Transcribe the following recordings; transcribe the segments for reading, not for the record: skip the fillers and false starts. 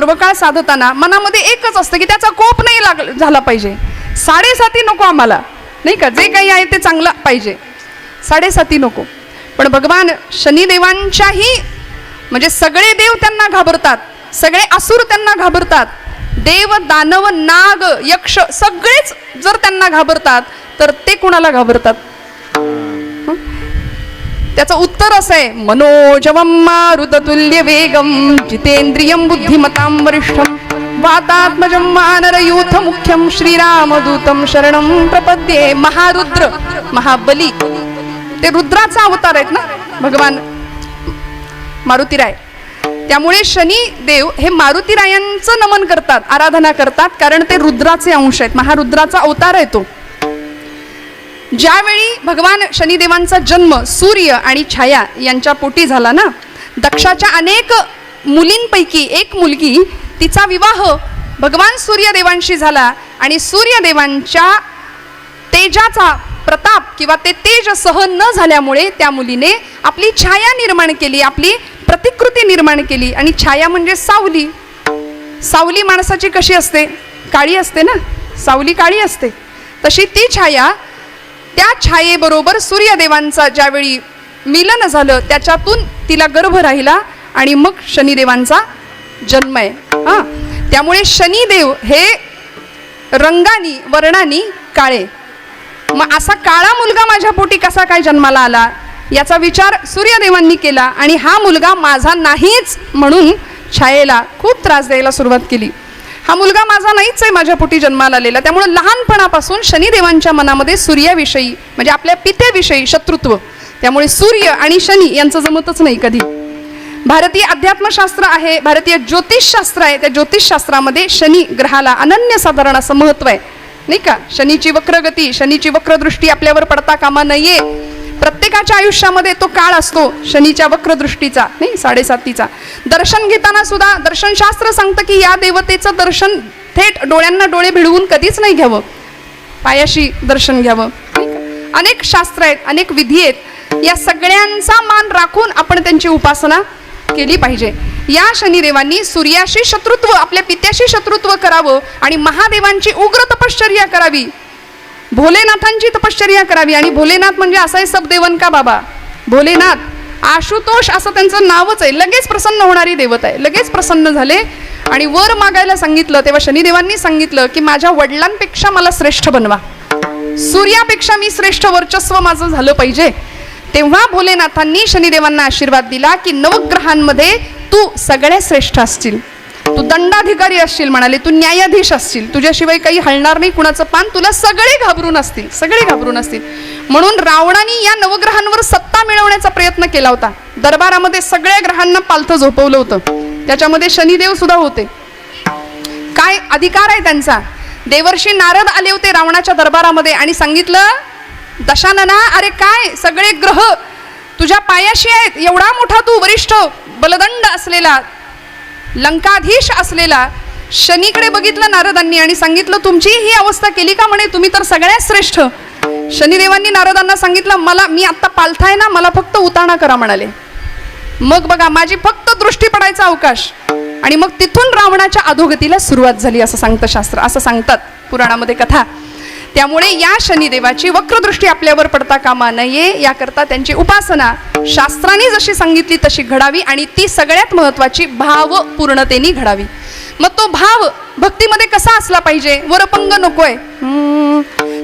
सर्व काळ साधताना मनामध्ये एकच असतं की त्याचा कोप नाही झाला पाहिजे. 7.5 नको आम्हाला, नाही का, जे काही आहे ते चांगलं पाहिजे, 7.5 नको. पण भगवान शनिदेवांच्याही म्हणजे सगळे देव त्यांना घाबरतात, सगळे असुर त्यांना घाबरतात, देव दानव नाग यक्ष सगळेच जर त्यांना घाबरतात तर ते कुणाला घाबरतात? त्याचं उत्तर असं आहे, मनोजवम मारुततुल्य वेगम जितेंद्रियम बुद्धिमतां वरिष्ठम वातात्मजं वानरयूथ मुख्यम श्रीरामदूतं शरणं प्रपद्ये. महारुद्र महाबली ते रुद्राचा अवतार आहेत ना भगवान मारुतीराय. त्यामुळे शनिदेव हे मारुतीरायांचं नमन करतात, आराधना करतात, कारण ते रुद्राचे अंश आहेत, महारुद्राचा अवतार आहे तो. ज्यावेळी भगवान शनिदेवांचा जन्म सूर्य आणि छाया यांच्या पोटी झाला ना, दक्षाच्या अनेक मुलींपैकी एक मुलगी, तिचा विवाह भगवान सूर्यदेवांशी झाला आणि सूर्यदेवांच्या तेजाचा प्रताप किंवा ते तेज सहन न झाल्यामुळे त्या मुलीने आपली छाया निर्माण केली, आपली प्रतिकृती निर्माण केली. आणि छाया म्हणजे सावली. सावली माणसाची कशी असते? काळी असते ना, सावली काळी असते. तशी ती छाया, त्या छायेबरोबर सूर्यदेवांचा ज्यावेळी मिलन झालं त्याच्यातून तिला गर्भ राहिला आणि मग शनिदेवांचा जन्म आहे. त्यामुळे शनिदेव हे रंगानी वर्णानी काळे. मग असा काळा मुलगा माझ्या पोटी कसा काय जन्माला आला याचा विचार सूर्यदेवांनी केला आणि हा मुलगा माझा नाहीच म्हणून छायेला खूप त्रास द्यायला सुरुवात केली. हा मुलगा माझा नाहीच आहे माझ्या पोटी जन्माला आलेला. त्यामुळे लहानपणापासून शनिदेवांच्या मनामध्ये सूर्याविषयी म्हणजे आपल्या पित्याविषयी शत्रुत्व. त्यामुळे सूर्य आणि शनी यांचं जमतच नाही कधी. भारतीय अध्यात्मशास्त्र आहे, भारतीय ज्योतिषशास्त्र आहे, त्या ज्योतिषशास्त्रामध्ये शनी ग्रहाला अनन्यसाधारण असं महत्त्व आहे, नाही का. शनीची वक्रगती, शनीची वक्रदृष्टी आपल्यावर पडता कामा नये. प्रत्येकाच्या आयुष्यामध्ये तो काळ असतो शनीच्या वक्रदृष्टीचा, नाही, 7.5. दर्शन घेताना सुद्धा दर्शनशास्त्र सांगतं की या देवतेचं दर्शन थेट डोळ्यांना डोळे भिडवून कधीच नाही घ्यावं, पायाशी दर्शन घ्यावं. अनेक शास्त्र आहेत, अनेक विधी आहेत, या सगळ्यांचा मान राखून आपण त्यांची उपासना केली पाहिजे. या शनिदेवांनी सूर्याशी शत्रुत्व, आपल्या पित्याशी शत्रुत्व करावं आणि महादेवांची उग्र तपश्चर्या करावी, भोलेनाथांची तपश्चर्या करावी. आणि भोलेनाथ म्हणजे असा आहे सबदेवन का बाबा, भोलेनाथ आशुतोष असं त्यांचं नावच आहे. लगेच प्रसन्न होणारी देवता आहे. लगेच प्रसन्न झाले आणि वर मागायला सांगितलं तेव्हा शनिदेवांनी सांगितलं की माझ्या वडिलांपेक्षा मला श्रेष्ठ बनवा, सूर्यापेक्षा मी श्रेष्ठ वर्चस्व माझं झालं पाहिजे. तेव्हा भोलेनाथांनी शनिदेवांना आशीर्वाद दिला की नवग्रहांमध्ये तू सगळ्या श्रेष्ठ असशील, तू दंडाधिकारी असशील, म्हणाले तू न्यायाधीश असशील, तुझ्याशिवाय काही हलणार नाही कुणाचं पान, तुला सगळे घाबरून असतील, सगळे घाबरून असतील. म्हणून रावणाने या नवग्रहांवर सत्ता मिळवण्याचा प्रयत्न केला होता. दरबारामध्ये सगळ्या ग्रहांना पालथं झोपवलं होतं, त्याच्यामध्ये शनिदेव सुद्धा होते. काय अधिकार आहे त्यांचा? देवर्षी नारद आले होते रावणाच्या दरबारामध्ये आणि सांगितलं, दशानना अरे काय सगळे ग्रह तुझ्या पायाशी आहेत, एवढा मोठा तू वरिष्ठ बलदंड असलेला लंकाधीश असलेला. शनीकडे बघितलं नारदांनी आणि सांगितलं तुमची ही अवस्था केली का? म्हणे तुम्ही तर सगळ्यात श्रेष्ठ. शनिदेवांनी नारदांना सांगितलं मी आत्ता पालथा आहे ना, मला फक्त उताणा करा म्हणाले. मग बघा माझी फक्त दृष्टी पडायचा अवकाश आणि मग तिथून रावणाच्या अधोगतीला सुरुवात झाली असं सांगतं शास्त्र, असं सांगतात पुराणामध्ये कथा. त्यामुळे या शनिदेवाची वक्रदृष्टी आपल्यावर पडता कामा नये याकरता त्यांची उपासना शास्त्राने जशी सांगितली तशी घडावी आणि ती सगळ्यात महत्त्वाची भावपूर्णतेने घडावी. मग तो भाव भक्तीमध्ये कसा असला पाहिजे? वरपंग नकोय.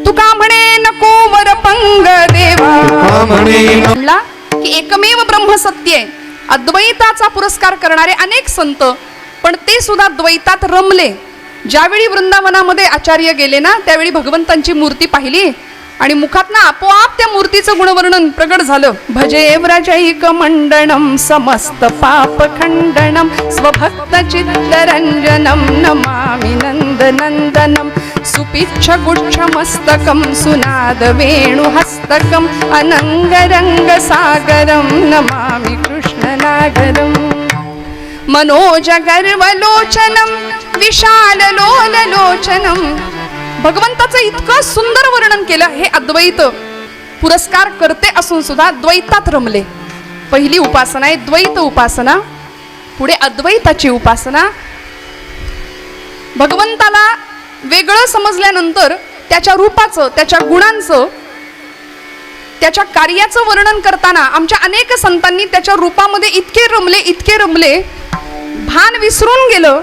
तुका म्हणे नको वरपंग देवा म्हणला की एकमेव ब्रह्म सत्य आहे. अद्वैताचा पुरस्कार करणारे अनेक संत पण ते सुद्धा द्वैतात रमले. ज्यावेळी वृंदावनामध्ये आचार्य गेले ना त्यावेळी भगवंतांची मूर्ती पाहिली आणि मुखात ना आपोआप त्या मूर्तीचं गुणवर्णन प्रगट झालं. भजे व्रजैक मंडनम समस्त पाप खंडनम स्वभक्त चित्तरंजनम नमामि नंदनंदनम सुपिच्छ गुच्छ मस्तकम सुनाद वेणु हस्तकम अनंगरंग सागरम नमामि कृष्णनागरम मनोज गर्वलोचनम विशाल लोललोचनम. भगवंताचं इतकं सुंदर वर्णन केलं. हे अद्वैत पुरस्कार करते असून सुद्धा द्वैतात रमले. पहिली उपासना आहे द्वैत उपासना, पुढे अद्वैताची उपासना, भगवंताला वेगळं समजल्यानंतर त्याच्या रूपाचं, त्याच्या गुणांचं, त्याच्या कार्याचं वर्णन करताना आमच्या अनेक संतांनी त्याच्या रूपामध्ये इतके रमले, भान विसरून गेलं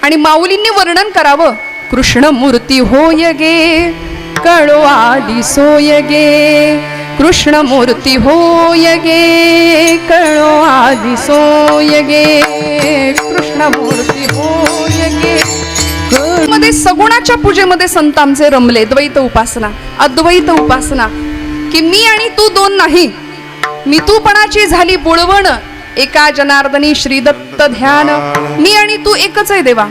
आणि माऊलींनी वर्णन करावं. कृष्णमूर्ती होय गे कळो आली सोय गे, कृष्णमूर्ती होय गे कळो आली सोय गे, कृष्णमूर्ती होय गे. मध्ये सगुणाच्या पूजेमध्ये संत आमचे रमले. द्वैत उपासना, अद्वैत उपासना, की मी आणि तू दोन नाही, मी तूपणाची झाली बुळवण, एका जनार्दनी श्रीदत्त ध्यान, मी आणि तू एकच आहे देवा.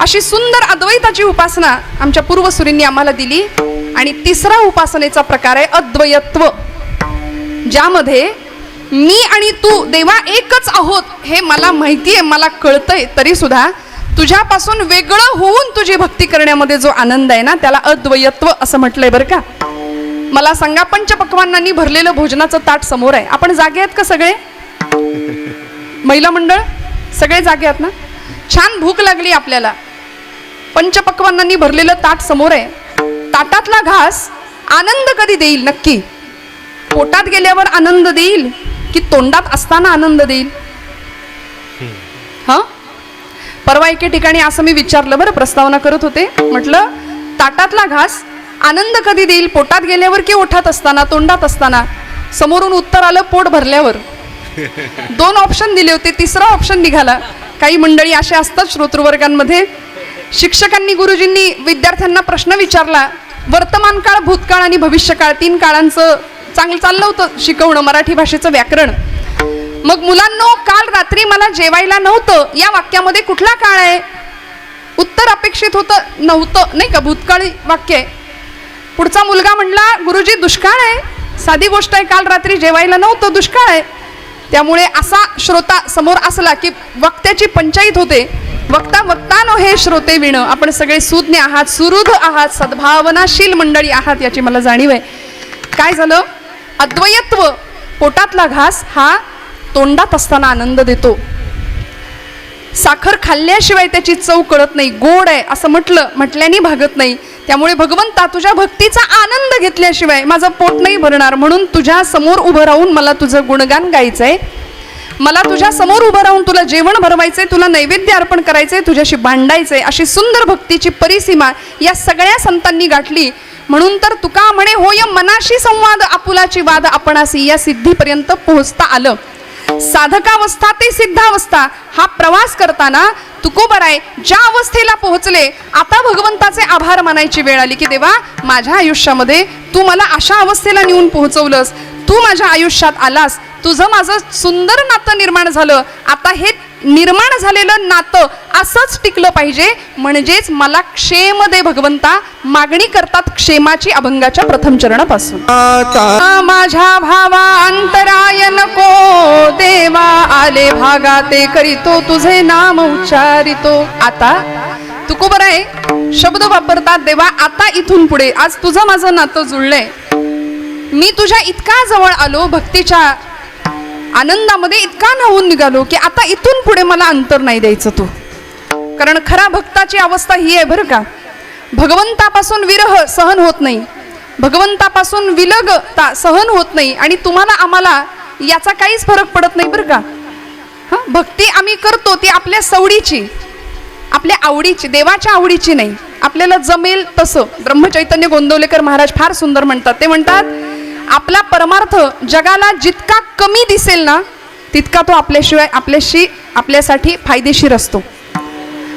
अशी सुंदर अद्वैताची उपासना आमच्या पूर्वसुरींनी आम्हाला दिली. आणि तिसरा उपासनेचा प्रकार आहे अद्वयत्व, ज्यामध्ये मी आणि तू देवा एकच आहोत हे मला माहिती आहे, मला कळतंय, तरी सुद्धा तुझ्यापासून वेगळं होऊन तुझी भक्ती करण्यामध्ये जो आनंद आहे ना, त्याला अद्वयत्व असं म्हटलंय बरं का. मला सांगा, पंचपक्वान्नांनी भरलेलं भोजनाचं ताट समोर आहे, आपण जागे आहेत का सगळे? महिला मंडळ सगळे जागे आहेत ना? छान भूक लागली आपल्याला, पंचपक्वान्नांनी भरलेलं ताट समोर आहे. ताटातला घास आनंद कधी देईल? नक्की पोटात गेल्यावर आनंद देईल की तोंडात असताना आनंद देईल? हा, परवा एके ठिकाणी असं मी विचारलं बरं, प्रस्तावना करत होते, म्हटलं ताटातला घास आनंद कधी देईल, पोटात गेल्यावर की ओठात असताना, तोंडात असताना? समोरून उत्तर आलं पोट भरल्यावर. 2 ऑप्शन दिले होते, तिसरा ऑप्शन निघाला. काही मंडळी अशा असतात श्रोतृवर्गांमध्ये, शिक्षकांनी गुरुजींनी विद्यार्थ्यांना प्रश्न विचारला, वर्तमान काळ, भूतकाळ आणि भविष्यकाळ 3 काळांचं चांगलं चाललं होतं शिकवणं, मराठी भाषेचं व्याकरण. मग मुलांनो, काल रात्री मला जेवायला नव्हतं, या वाक्यामध्ये कुठला काळ आहे? उत्तर अपेक्षित होतं नव्हतं, नाही का, भूतकाळी वाक्य आहे. पुढचा मुलगा म्हणला, गुरुजी दुष्काळ आहे, साधी गोष्ट आहे, काल रात्री जेवायला नव्हतं, दुष्काळ आहे. त्यामुळे असा श्रोता समोर असला की वक्त्याची पंचायत होते. वक्ता वक्तानो हे श्रोते विण, आपण सगळे सुज्ञ आहात, सुहृद आहात, सद्भावनाशील मंडळी आहात, याची मला जाणीव आहे. काय झालं? अद्वयत्व, पोटातला घास हा तोंडात असताना आनंद देतो. साखर खाल्ल्याशिवाय त्याची चव कळत नाही, गोड आहे असं म्हटल्याने भागत नाही. त्यामुळे भगवंता, तुझ्या भक्तीचा आनंद घेतल्याशिवाय माझं पोट नाही भरणार, म्हणून तुझ्या समोर उभं राहून मला तुझं गुणगान गायचंय, मला तुझ्या समोर उभं राहून तुला जेवण भरवायचंय, तुला नैवेद्य अर्पण करायचंय, तुझ्याशी भांडायचंय. अशी सुंदर भक्तीची परिसीमा या सगळ्या संतांनी गाठली. म्हणून तर तुका म्हणे, होय मनाशी संवाद आपुलाची वाद आपणासी, या सिद्धीपर्यंत पोहोचता आलं. साधकावस्था ते सिद्धावस्था हा प्रवास करताना तुकोबराय ज्या अवस्थेला पोहोचले, आता भगवंताचे आभार मानायची वेळ आली की देवा, माझ्या आयुष्यामध्ये तू मला अशा अवस्थेला नेऊन पोहोचवलंस, तू माझ्या आयुष्यात आलास, तुझं माझं सुंदर नातं निर्माण झालं. आता हे निर्माण झालेलं नातं असंच टिकलं पाहिजे, म्हणजेच मला क्षेम दे भगवंता. मागणी करतात क्षेमाची अभंगाच्या प्रथम चरणापासून. माझ्या भावा अंतराय नको देवा, आले भागा ते करीतो तुझे नाम उच्चारितो. आता तुकोबराय शब्द वापरतात, देवा आता इथून पुढे, आज तुझं माझं नातं जुळलंय, मी तुझ्या इतका जवळ आलो, भक्तीच्या आनंदामध्ये इतका न्हावून निघालो की आता इथून पुढे मला अंतर नाही द्यायचं तू. कारण खरा भक्ताची अवस्था ही आहे बरं का, भगवंतापासून विरह सहन होत नाही, भगवंतापासून विलगता सहन होत नाही, आणि तुम्हाला आम्हाला याचा काहीच फरक पडत नाही बरं का. हां, भक्ती आम्ही करतो ती आपल्या सवडीची, आपल्या आवडीची, देवाच्या आवडीची नाही, आपल्याला जमेल तसं. ब्रह्मचैतन्य गोंदवलेकर महाराज फार सुंदर म्हणतात, ते म्हणतात, आपला परमार्थ जगाला जितका कमी दिसेल ना, तितका तो आपल्यासाठी फायदेशीर असतो.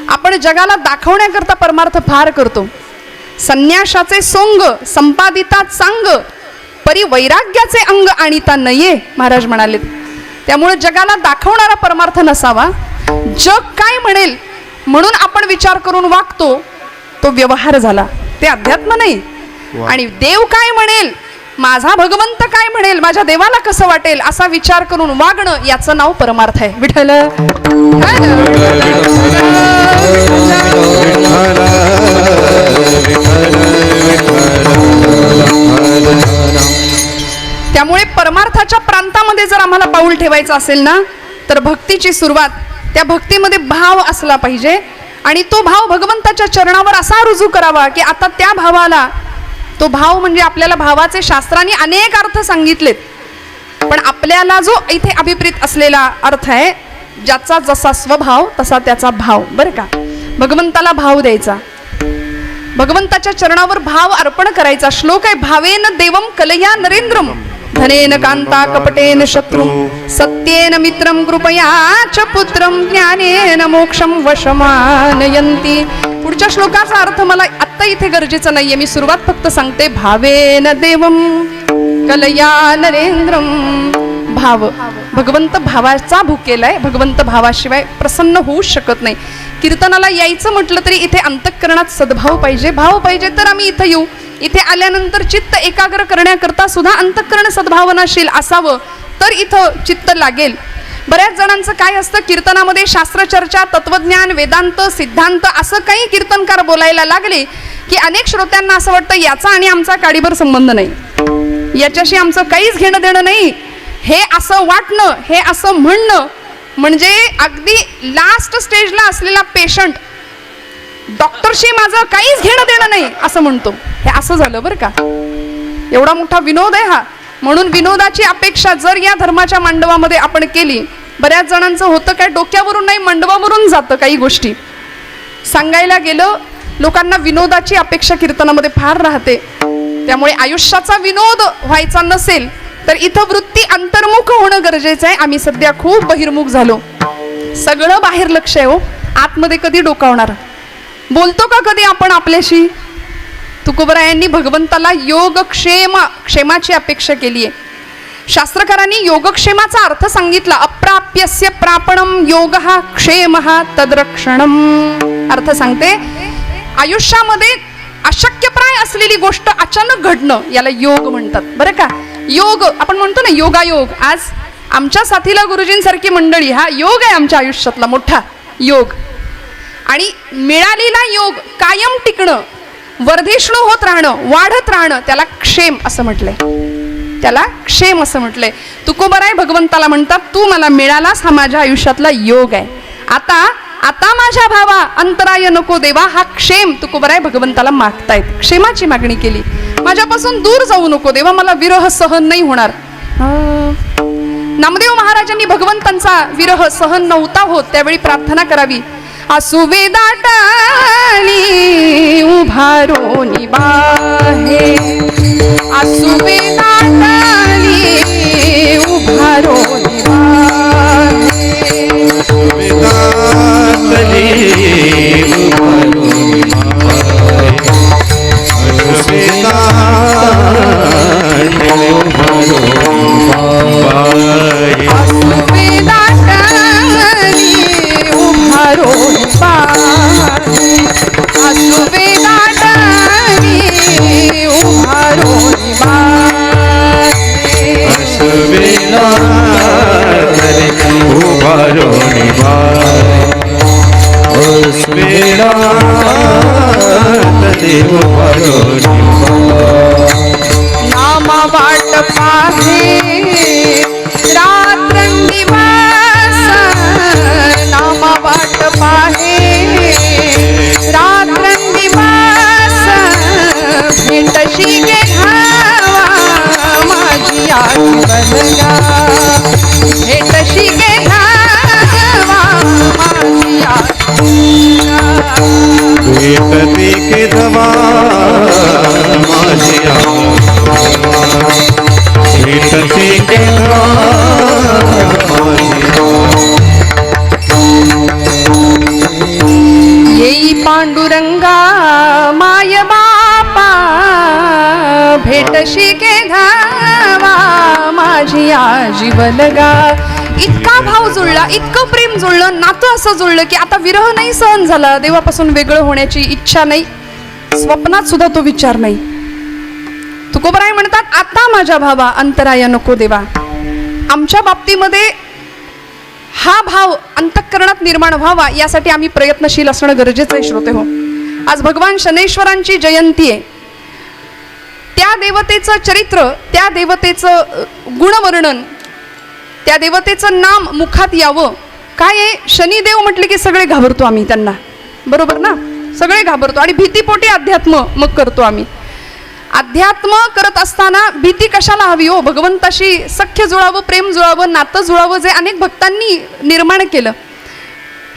आपण जगाला दाखवण्याकरता परमार्थ फार करतो. संन्यासाचे सोंग संपादिता चांग, परी वैराग्याचे अंग आणिता नये, महाराज म्हणाले. त्यामुळे जगाला दाखवणारा परमार्थ नसावा, जग काय म्हणेल म्हणून आपण विचार करून वागतो, तो व्यवहार झाला, ते अध्यात्म नाही. आणि देव काय म्हणेल, माझा भगवंत काय म्हणेल, माझ्या देवाला कसं वाटेल, असा विचार करून वागणं, याचं नाव परमार्थ आहे. विठ्ठल. त्यामुळे परमार्थाच्या प्रांतामध्ये जर आम्हाला पाऊल ठेवायचं असेल ना, तर भक्तीची सुरुवात, त्या भक्तीमध्ये भाव असला पाहिजे. आणि तो भाव भगवंताच्या चरणावर असा रुजू करावा की आता त्या भावाला, तो भाव म्हणजे आपल्याला भावाचे शास्त्रांनी अनेक अर्थ सांगितलेत, पण आपल्याला जो इथे अभिप्रेत असलेला अर्थ आहे, ज्याचा जसा स्वभाव तसा त्याचा भाव, बरं का. भगवंताला भाव द्यायचा, भगवंताच्या चरणावर भाव अर्पण करायचा. श्लोक आहे, भावेन देवम कलया नरेंद्रम धनेन कांता कपटेन शत्रु सत्येन मित्रम कृपया च पुत्रम ज्ञानेन मोक्षम वशमानयंती. पुढच्या श्लोकाचा अर्थ मला आत्ता इथे गरजेचं नाहीये, मी सुरुवात फक्त सांगते. भावेन देवम कलया नरेंद्रम. भाव, भगवंत भावाचा भुकेलाय, भगवंत भावाशिवाय प्रसन्न होऊ शकत नाही. कीर्तनाला यायचं म्हटलं तरी इथे अंतःकरणात सद्भाव पाहिजे, भाव पाहिजे, तर आम्ही इथं येऊ. इथे आल्यानंतर चित्त एकाग्र करण्याकरता सुद्धा अंतःकरण सद्भावनाशील असावं, तर इथं चित्त लागेल. बऱ्याच जणांचं काय असतं, कीर्तनामध्ये शास्त्रचर्चा, तत्वज्ञान, वेदांत, सिद्धांत असं काही कीर्तनकार बोलायला लागले की अनेक श्रोत्यांना असं वाटतं याचा आणि आमचा काडीभर संबंध नाही, याच्याशी आमचं काहीच घेणं देणं नाही. हे असं वाटणं, हे असं म्हणणं म्हणजे अगदी लास्ट स्टेजला असलेला पेशंट डॉक्टरशी माझं काहीच घेणं देणं नाही असं म्हणतो. हे असं झालं बरं का. एवढा मोठा विनोद आहे हा. म्हणून विनोदाची अपेक्षा जर या धर्माच्या मांडवामध्ये आपण केली, बऱ्याच जणांचं होतं काय, डोक्यावरून नाही मंडवावरून जातं काही गोष्टी. सांगायला गेलं, लोकांना विनोदाची अपेक्षा कीर्तनामध्ये फार राहते. त्यामुळे आयुष्याचा विनोद व्हायचा नसेल तर इथं वृत्ती अंतर्मुख होणं गरजेचं आहे. आम्ही सध्या खूप बहिर्मुख झालो, सगळं बाहेर लक्ष आहे हो, आतमध्ये कधी डोकावणार. बोलतो का कधी आपण आपल्याशी? तुकोबरायांनी भगवंताला योगक्षेमाची अपेक्षा केली आहे. शास्त्रकारांनी योगक्षेमाचा अर्थ सांगितला. अप्राप्यस्य प्रापणम योगः क्षेमः तद्रक्षणम. अर्थ सांगते, आयुष्यामध्ये अशक्यप्राय असलेली गोष्ट अचानक घडणं याला योग म्हणतात, बरं का. योग आपण म्हणतो ना, योगायोग. आज आमच्या साथीला गुरुजींसारखी मंडळी, हा योग आहे आमच्या आयुष्यातला मोठा योग. आणि मिळालेला योग कायम टिकणं, वर्धिष्णू होत राहणं, वाढत राहणं, त्याला क्षेम असं म्हटलंय, त्याला क्षेम असं म्हटलंय. तुकोबराय भगवंताला म्हणतात, तू मला मिळालास, हा माझ्या आयुष्यातला योग आहे. आता माझ्या भावा अंतराय नको देवा. हा क्षेम तुकोबराय भगवंताला मागतायत, क्षेमाची मागणी केली. माझ्यापासून दूर जाऊ नको देवा, मला विरह सहन नाही होणार. नामदेव महाराजांनी भगवंतांचा विरह सहन नव्हता होत, त्यावेळी प्रार्थना करावी. आसुवे दाटाली उभारोनी बाहे, आसुवे दाटाली उभारोनी बाहे, आसुवे दाटाली उभारोनी बाहे, आसुवे दाटाली उभारोनी बाहे, आसुवे दाटाली उभारोनी बाहे, आसुवे दाटाली उभारोनी बाहे, आसुवे दाटाली उभारोनी बाहे, आसुवे दाटाली उभारोनी बाहे. नामा वाट पाहे रात्रंदिवस, नामा वाट पाहे रात्रंदिवस, भेटशी गे धावा माझी आजीवनगा, भेटशी गे धावा माझी आजीवनगा, भेटती के धावा माझी आजीवनगा, भेटती के धावा माझी येई पांडुरंगा माय बापा, भेटशी के धावा माझी आजीवनगा. इतका भाव जुळला, इतकं प्रेम जुळलं, नातं असं जुळलं की आता विरह नाही सहन झाला, देवापासून वेगळं होण्याची इच्छा नाही, स्वप्नात सुद्धा तो विचार नाही. तुकोबराय म्हणतात, आता माझ्या भावा अंतराय नको देवा. आमच्या बाबतीमध्ये हा भाव अंतःकरणात निर्माण व्हावा यासाठी आम्ही प्रयत्नशील असणं गरजेचं आहे. श्रोते हो, आज भगवान शनैश्वरांची जयंती आहे. त्या देवतेचं चरित्र, त्या देवतेचं गुणवर्णन, त्या देवतेचं नाम मुखात यावं. काय आहे, शनिदेव म्हटले की सगळे घाबरतो आम्ही त्यांना, बरोबर ना? सगळे घाबरतो आणि भीतीपोटी अध्यात्म मग करतो आम्ही. अध्यात्म करत असताना भीती कशाला हवी हो? भगवंताशी सख्य जुळावं, प्रेम जुळावं, नातं जुळावं, जे अनेक भक्तांनी निर्माण केलं.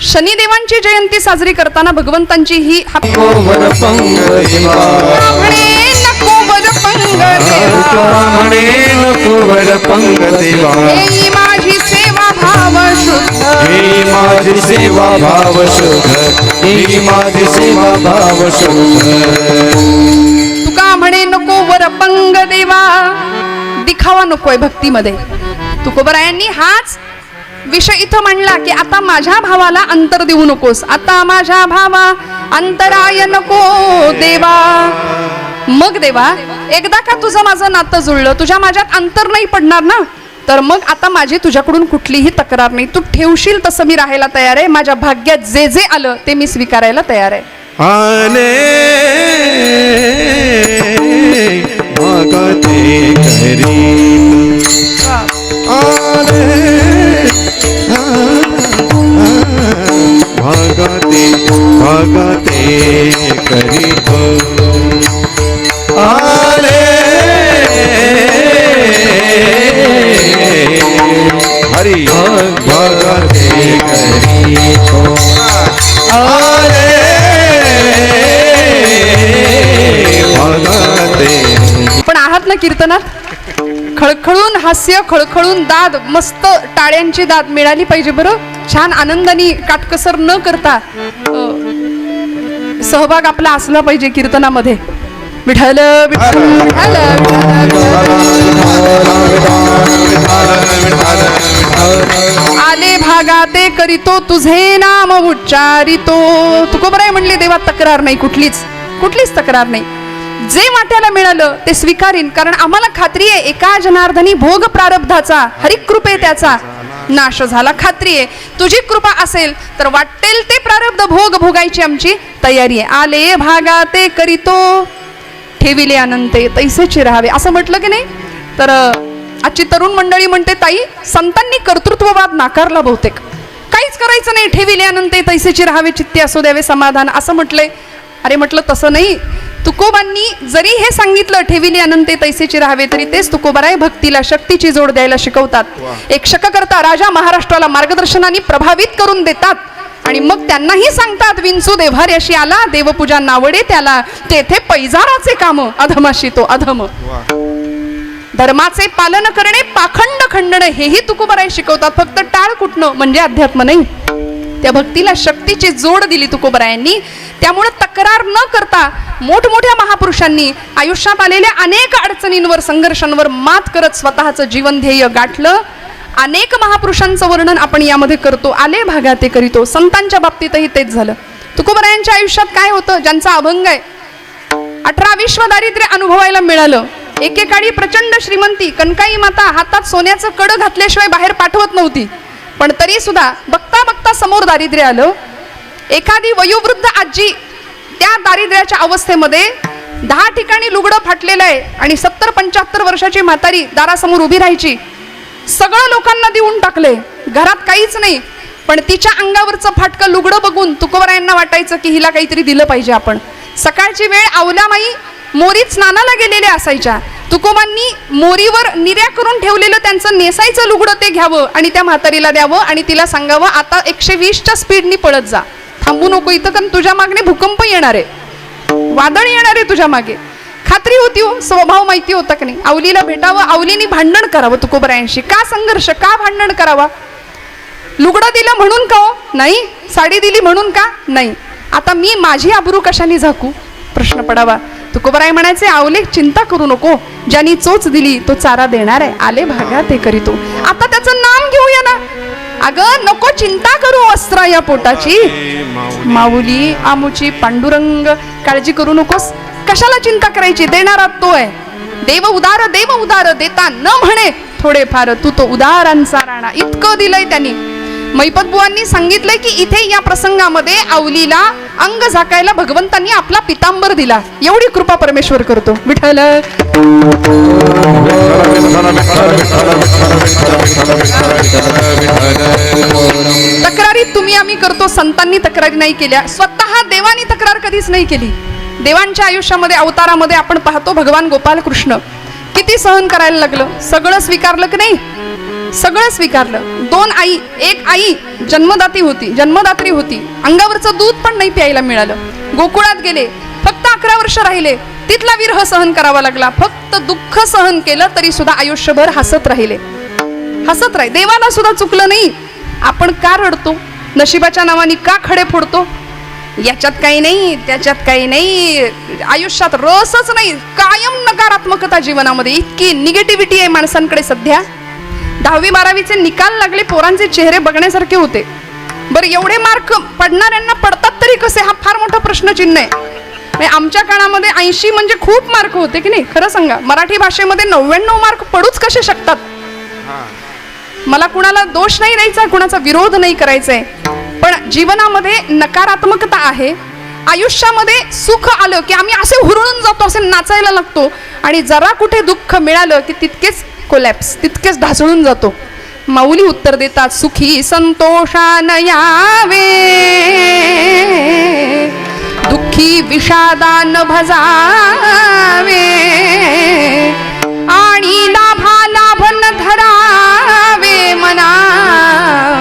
शनिदेवांची जयंती साजरी करताना भगवंतांची ही नको वर पंग देवा, हे माझी सेवा भाव शुद्ध, हे माझी सेवा भाव शुद्ध, हे माझी सेवा भाव शुद्ध. तुका म्हणे नको वर पंग देवा, दिखावा नकोय भक्तीमध्ये. तुकोबरायांनी हाच विषय इथं म्हणला की आता माझ्या भावाला अंतर देऊ नकोस, आता माझ्या भावा अंतराय नको देवा. मग देवा, एकदा का तुझं माझं नातं जुळलं, तुझ्या माझ्यात अंतर नाही पडणार ना, तर मग आता माझी तुझ्याकडून कुठलीही तक्रार नाही. तू ठेवशील तसं मी राहायला तयार आहे. माझ्या भाग्यात जे जे आलं ते मी स्वीकारायला तयार आहे. आले भगते करी, आले भगते भगते करी, आले हरि भगते करी, आले पण आहात ना कीर्तनात? खळखळून हास्य, खळखळून दाद, मस्त टाळ्यांची दाद मिळाली पाहिजे बरं. छान आनंदाने काटकसर न करता सहभाग आपला असला पाहिजे कीर्तनामध्ये. विठ्ठल विठ्ठल आले भागाते करीतो तुझे नाम उच्चारितो. तुकोबराय म्हणले देवा तक्रार नाही, कुठलीच तक्रार नाही. जे वाट्याला मिळालं ते स्वीकारीन, कारण आम्हाला खात्री आहे एका जनार्दनी भोग प्रारब्धाचा हरिकृपे त्याचा नाश झाला. खात्री आहे तुझी कृपा असेल तर वाटेल ते प्रारब्ध भोग भोगायची आमची तयारी आहे. आले भागाते करीतो ठेविले अनंते तैसेचे राहावे, असं म्हटलं की नाही? तर आजची तरुण मंडळी म्हणते ताई संतांनी कर्तृत्ववाद नाकारला बहुतेक, काहीच करायचं नाही, ठेविले अनंते तैसेचे राहावे, चित्ते असो द्यावे समाधान, असं म्हटलंय. अरे म्हटलं तसं नाही. तुकोबांनी जरी हे सांगितलं ठेविले अनंते तैसेचे राहावे, तरी तेच तुकोबाराय भक्तीला शक्तीची जोड द्यायला शिकवतात. एक शककर्ता राजा महाराष्ट्राला मार्गदर्शनाने प्रभावित करून देतात आणि मग त्यांनाही सांगतात विंचू देव्हाऱ्याशी आला, देवपूजा नावडे त्याला, तेथे पैजाराचे काम अधमाशी तो अधम. धर्माचे पालन करणे, पाखंड खंडणे, हेही तुकोबाराय शिकवतात. फक्त टाळ कुटणं म्हणजे अध्यात्म नाही. त्या भक्तीला शक्तीची जोड दिली तुकोबरायांनी. त्यामुळे तक्रार न करता मोठमोठ्या महापुरुषांनी आयुष्यात आलेल्या अनेक अडचणींवर, संघर्षांवर मात करत स्वतःचं जीवन ध्येय गाठलं. अनेक महापुरुषांचं वर्णन आपण यामध्ये करतो. आले भागाते करीतो. संतांच्या बाबतीतही तेच झालं. तुकोबरायांच्या आयुष्यात काय होतं? ज्यांचा अभंग आहे, 18 विश्व दारिद्र्य अनुभवायला मिळालं. एकेकाळी प्रचंड श्रीमंती, कनकाई माता हातात सोन्याचं कड घातल्याशिवाय बाहेर पाठवत नव्हती, पण तरी सुद्धा बघता बघता समोर दारिद्र्य आलं. एखादी वयोवृद्ध आजी त्या दारिद्र्याच्या अवस्थेमध्ये 10 ठिकाणी लुगडं फाटलेलं आहे आणि 70-75 वर्षाची म्हातारी दारासमोर उभी राहायची. सगळं लोकांना देऊन टाकले, घरात काहीच नाही, पण तिच्या अंगावरचं फाटकं लुगडं बघून तुकोबरायांना वाटायचं की हिला काहीतरी दिलं पाहिजे आपण. सकाळची वेळ आवल्यामाई मोरीत स्नानाला गेलेल्या असायच्या. तुकोबांनी मोरीवर निर्या करून ठेवलेलं त्यांचं नेसायचं लुगडं ते घ्यावं आणि त्या म्हातारीला द्यावं आणि तिला सांगावं आता 120च्या स्पीडनी पळत जा, थांबू नको इथं, कारण तुझ्या मागणे भूकंप येणार आहे, वादळ येणार आहे तुझ्या मागे. खात्री होती हो, स्वभाव माहिती होता की नाही? आवलीला भेटावं, आवलीनी भांडण करावं तुकोबरायांशी. का संघर्ष, का भांडण करावा? लुगडं दिलं म्हणून का हो? नाही. साडी दिली म्हणून का? नाही. आता मी माझी आबरू कशाने झाकू? प्रश्न पडावा. तुकोबराय म्हणायचे आवले चिंता करू नको, ज्यांनी चोच दिली तो चारा देणार आहे. आले भागा ते करीतो. आता त्याचं नाम घेऊया ना. अगं नको चिंता करू वस्त्रा या पोटाची, माऊली आमुची पांडुरंग, काळजी करू नकोस. कशाला चिंता करायची? देणारा तो आहे. देव उदार देता न म्हणे थोडे फार, तू तो उदारांचा राणा. इतकं दिलंय त्यांनी. मैपत बुवांनी सांगितलंय की इथे या प्रसंगामध्ये आवलीला अंग झाकायला भगवंतांनी आपला पितांबर दिला. एवढी कृपा परमेश्वर करतो. विठ्ठल विठ्ठल तक्रारी तुम्ही आम्ही करतो, संतांनी तक्रारी नाही केल्या. स्वतः देवानी तक्रार कधीच नाही केली. देवांच्या आयुष्यामध्ये अवतारामध्ये आपण पाहतो भगवान गोपाल कृष्ण किती सहन करायला लागलं. सगळं स्वीकारलं की नाही? सगळं स्वीकारलं. 2 आई, एक आई जन्मदात्री होती, अंगावरचं दूध पण नाही प्यायला मिळालं. गोकुळात गेले, फक्त 11 वर्ष राहिले, तिथला विरह सहन करावा लागला. फक्त दुःख सहन केलं तरी सुद्धा आयुष्यभर हसत राहिले. देवाला सुद्धा चुकलं नाही. आपण का रडतो? नशिबाच्या नावाने का खडे फोडतो? याच्यात काही नाही, त्याच्यात काही नाही, आयुष्यात रसच नाही, कायम नकारात्मकता जीवनामध्ये. इतकी निगेटिव्हिटी आहे माणसांकडे सध्या. 10वी 12वीचे निकाल लागले, पोरांचे चेहरे बघण्यासारखे होते. बरं, एवढे मार्क पडणाऱ्यांना पडतात तरी कसे, हा फार मोठा प्रश्नचिन्ह आहे. आमच्या काळामध्ये 80 म्हणजे खूप मार्क होते की नाही? खरं सांगा, मराठी भाषेमध्ये 99 मार्क पडूच कसे शकतात? मला कुणाला दोष नाही द्यायचा, कुणाचा विरोध नाही करायचा आहे, पण जीवनामध्ये नकारात्मकता आहे. आयुष्यामध्ये सुख आलं की आम्ही असे हुरळून जातो, असे नाचायला लागतो, आणि जरा कुठे दुःख मिळालं की तितकेच कोलॅप्स, तितकेच ढासळून जातो. माऊली उत्तर देतात, सुखी संतोषान यावे, दुःखी विषादान भजावे, आणि लाभा लाभन धरावे मना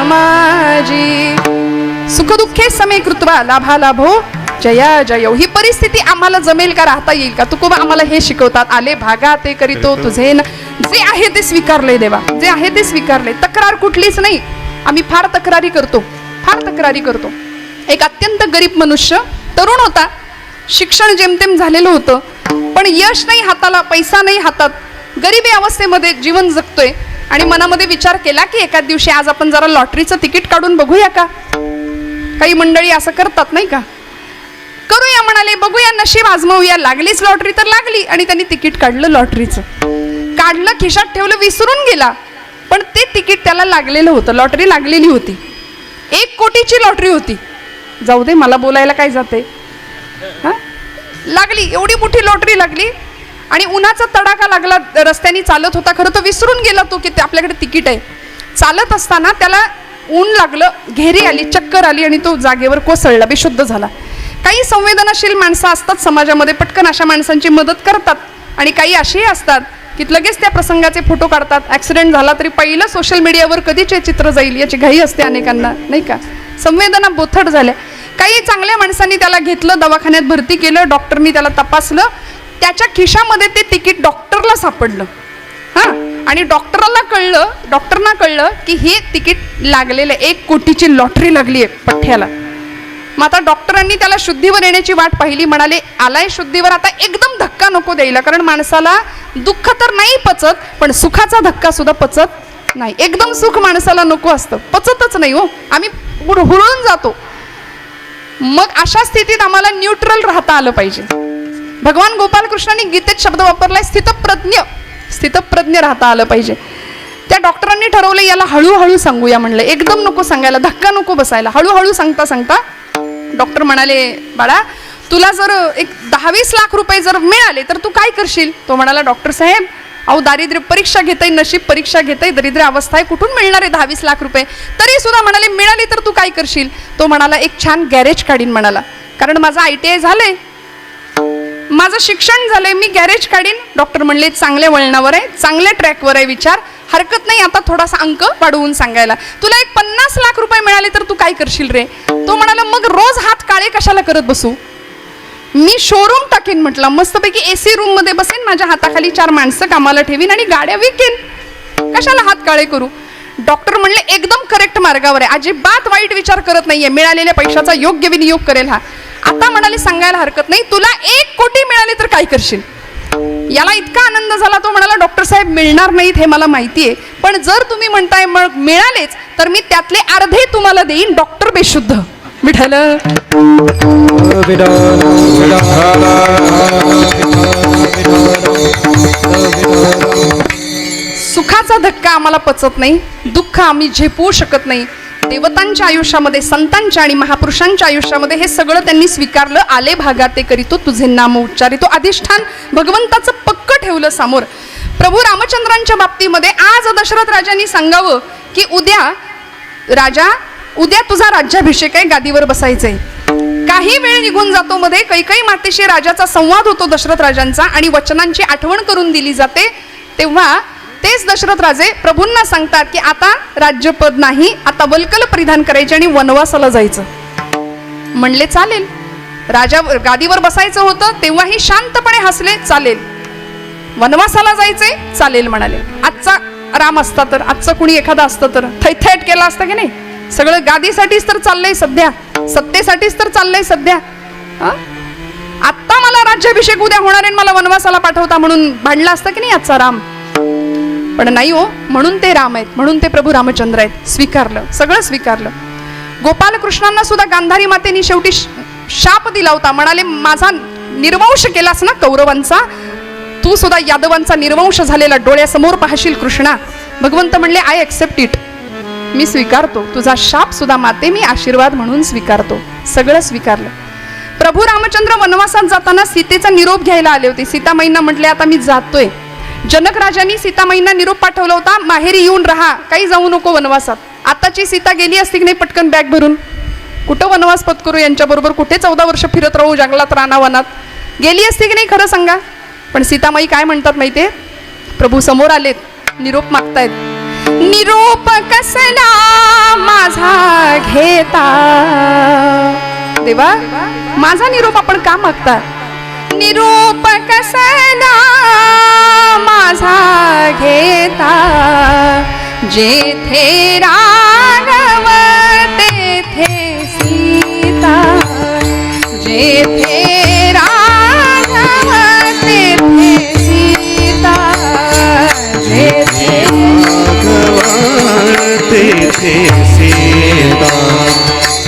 माझी. सुखदुःखे समे कृत्वा लाभा लाभो जया जय. ही परिस्थिती आम्हाला जमेल का, राहता येईल का? तुकोबा आम्हाला हे शिकवतात, आले भागा ते करीतो तुझे न. जे आहे ते स्वीकारले देवा, जे आहे ते स्वीकारले. तक्रार कुठलीच नाही. आम्ही फार तक्रारी करतो. एक अत्यंत गरीब मनुष्य, तरुण होता, शिक्षण जेमतेम झालेलं होतं, पण यश नाही हाताला, पैसा नाही हातात, गरिबी अवस्थेमध्ये जीवन जगतोय, आणि मनामध्ये विचार केला की एखाद दिवशी आज आपण जरा लॉटरीचं तिकीट काढून बघूया का? काही मंडळी असं करतात नाही का? करूया म्हणाले, बघूया, नशीब आजमावूया. लागलीच लॉटरी तर लागली, आणि त्यांनी तिकीट काढलं लॉटरीचं. काढलं, खिशात ठेवलं, विसरून गेला, पण ते तिकीट त्याला लागलेलं होतं. लॉटरी लागलेली होती, 1 कोटीची लॉटरी होती. जाऊ दे, मला बोलायला काय जाते. लागली, एवढी मोठी लॉटरी लागली, आणि उन्हाचा तडाखा लागला. रस्त्याने चालत होता, खरं तर विसरून गेला तो की आपल्याकडे तिकीट आहे. चालत असताना त्याला ऊन लागलं, घेरी आली, चक्कर आली, आणि तो जागेवर कोसळला, बेशुद्ध झाला. काही संवेदनशील माणसं असतात समाजामध्ये, पटकन अशा माणसांची मदत करतात, आणि काही असेही असतात की लगेच त्या प्रसंगाचे फोटो काढतात. ॲक्सिडेंट झाला तरी पहिलं सोशल मीडियावर कधीचे चित्र जाईल याची घाई असते अनेकांना नाही का? संवेदना बोथट झाल्या. काही चांगल्या माणसांनी त्याला घेतलं, दवाखान्यात भरती केलं, डॉक्टरनी त्याला तपासलं, त्याच्या खिशामध्ये ते तिकीट डॉक्टरला सापडलं. आणि डॉक्टरना कळलं की हे तिकीट लागलेलं, 1 कोटीची लॉटरी लागली आहे पठ्ठ्याला. मग आता डॉक्टरांनी त्याला शुद्धीवर येण्याची वाट पाहिली. म्हणाले, आलाय शुद्धीवर, आता एकदम धक्का नको द्यायला, कारण माणसाला दुःख तर नाही पचत, पण सुखाचा धक्का सुद्धा पचत नाही. एकदम सुख माणसाला नको असतं, पचतच नाही हो, आम्ही हुरळून जातो. मग अशा स्थितीत आम्हाला न्यूट्रल राहता आलं पाहिजे. भगवान गोपाल कृष्णांनी गीतेत शब्द वापरलाय, स्थितप्रज्ञ राहता आलं पाहिजे. त्या डॉक्टरांनी ठरवलं, याला हळूहळू सांगूया म्हणलं, एकदम नको सांगायला, धक्का नको बसायला. हळूहळू सांगता डॉक्टर म्हणाले, बाळा, तुला जर एक 10-20 लाख रुपये जर मिळाले तर तू काय करशील? तो म्हणाला, डॉक्टर साहेब, अहो दारिद्र्य परीक्षा घेताय, नशीब परीक्षा घेताय, दरिद्र अवस्था आहे, कुठून मिळणार आहे 10-20 लाख रुपये? तरी सुद्धा म्हणाले, मिळाली तर तू काय करशील? तो म्हणाला, एक छान गॅरेज काढीन म्हणाला, कारण माझं ITI झालंय, माझं शिक्षण झालंय, मी गॅरेज काढीन. डॉक्टर म्हणले, चांगल्या वळणावर आहे, चांगल्या ट्रॅकवर आहे विचार, हरकत नाही आता थोडासा अंक वाढवून सांगायला. तुला एक 50 लाख रुपये मिळाले तर तू काय करशील रे? तो म्हणाला, मग रोज हात काळे कशाला करत बसू, मी शोरूम टाकेन म्हटलं, मस्तपैकी AC रूम मध्ये बसेन, माझ्या हाताखाली 4 माणसं कामाला ठेवीन आणि गाड्या विकेन, कशाला हात काळे करू. डॉक्टर म्हणले, एकदम करेक्ट मार्गावर आहे, अजिबात वाईट विचार करत नाहीये, मिळालेल्या पैशाचा योग्य विनियोग करेल हा. आता म्हणाले, सांगायला हरकत नाही, तुला 1 कोटी मिळाले तर काय करशील? याला इतका आनंद झाला, तो म्हणाला, डॉक्टर साहेब, मिळणार नाहीत हे मला माहिती आहे, पण जर तुम्ही म्हणताय मग मिळालेच तर मी त्यातले अर्धे तुम्हाला देईन. डॉक्टर बेशुद्ध. विठ्ठल सुखाचा धक्का आम्हाला पचत नाही, दुःख आम्ही झेपवू शकत नाही. देवतांच्या आयुष्यामध्ये, संतांच्या आणि महापुरुषांच्या आयुष्यामध्ये हे सगळं त्यांनी स्वीकारलं. आले भागा ते करीतो तुझे नाम उच्चारितो. अधिष्ठान भगवंताचं पक्क ठेवलं समोर. प्रभू रामचंद्रांच्या बाबतीमध्ये आज दशरथ राजांनी सांगावं की उद्या राजा उद्या तुझा राज्याभिषेक आहे, गादीवर बसायचंय. काही वेळ निघून जातो, मध्ये कैकेयी मातेशी राजाचा संवाद होतो दशरथ राजांचा आणि वचनांची आठवण करून दिली जाते. तेव्हा तेच दशरथ राजे प्रभूंना सांगतात की आता राज्यपद नाही, आता वल्कल परिधान करायचे आणि वनवासाला जायचं. म्हणले चालेल. राजा गादीवर बसायचं होतं तेव्हाही शांतपणे हसले, चालेल. वनवासाला जायचंय, चालेल म्हणाले. आजचा राम असता तर, आजचं कुणी एखादा असतं तर थैथैट केला असतं की नाही. सगळं गादीसाठीच तर चाललंय सध्या, सत्तेसाठीच तर चाललंय सध्या. आत्ता मला राज्याभिषेक उद्या होणार आहे, मला वनवासाला पाठवता म्हणून भांडला असता की नाही आजचा राम. पण नाही हो, म्हणून ते राम आहेत, म्हणून ते प्रभू रामचंद्र आहेत. स्वीकारलं, सगळं स्वीकारलं. गोपालकृष्णांना सुद्धा गांधारी मातेनी शेवटी शाप दिला होता. म्हणाले माझा निर्वंश केलास ना कौरवांचा, तू सुद्धा यादवांचा निर्वंश झालेला डोळ्यासमोर पाहशील कृष्णा. भगवंत म्हणले आय एक्सेप्ट इट, मी स्वीकारतो तुझा शाप सुद्धा माते, मी आशीर्वाद म्हणून स्वीकारतो. सगळं स्वीकारलं. प्रभू रामचंद्र वनवासात जाताना सीतेचा निरोप घ्यायला आले होते. सीतामाईंना म्हटले आता मी जातोय. जनक राजांनी सीतामाईंना निरोप पाठवला होता, माहेरी येऊन राहा, काही जाऊ नको वनवासात. आताची सीता गेली असती की नाही पटकन बॅग भरून, कुठं वनवास पत्करू यांच्याबरोबर, कुठे 14 वर्ष फिरत राहू जंगलात रानावनात, गेली असती की नाही खरं सांगा. पण सीतामाई काय म्हणतात माहितीये, प्रभू समोर आलेत, निरोप मागतायत. निरोप कसला माझा घेता, देवा माझा निरोप आपण का मागता. निरोप कसला माझा घेता, जेथे राघव तेथे सीता, जेथे राघव तेथे सीता, जेथे राघव तेथे सीता,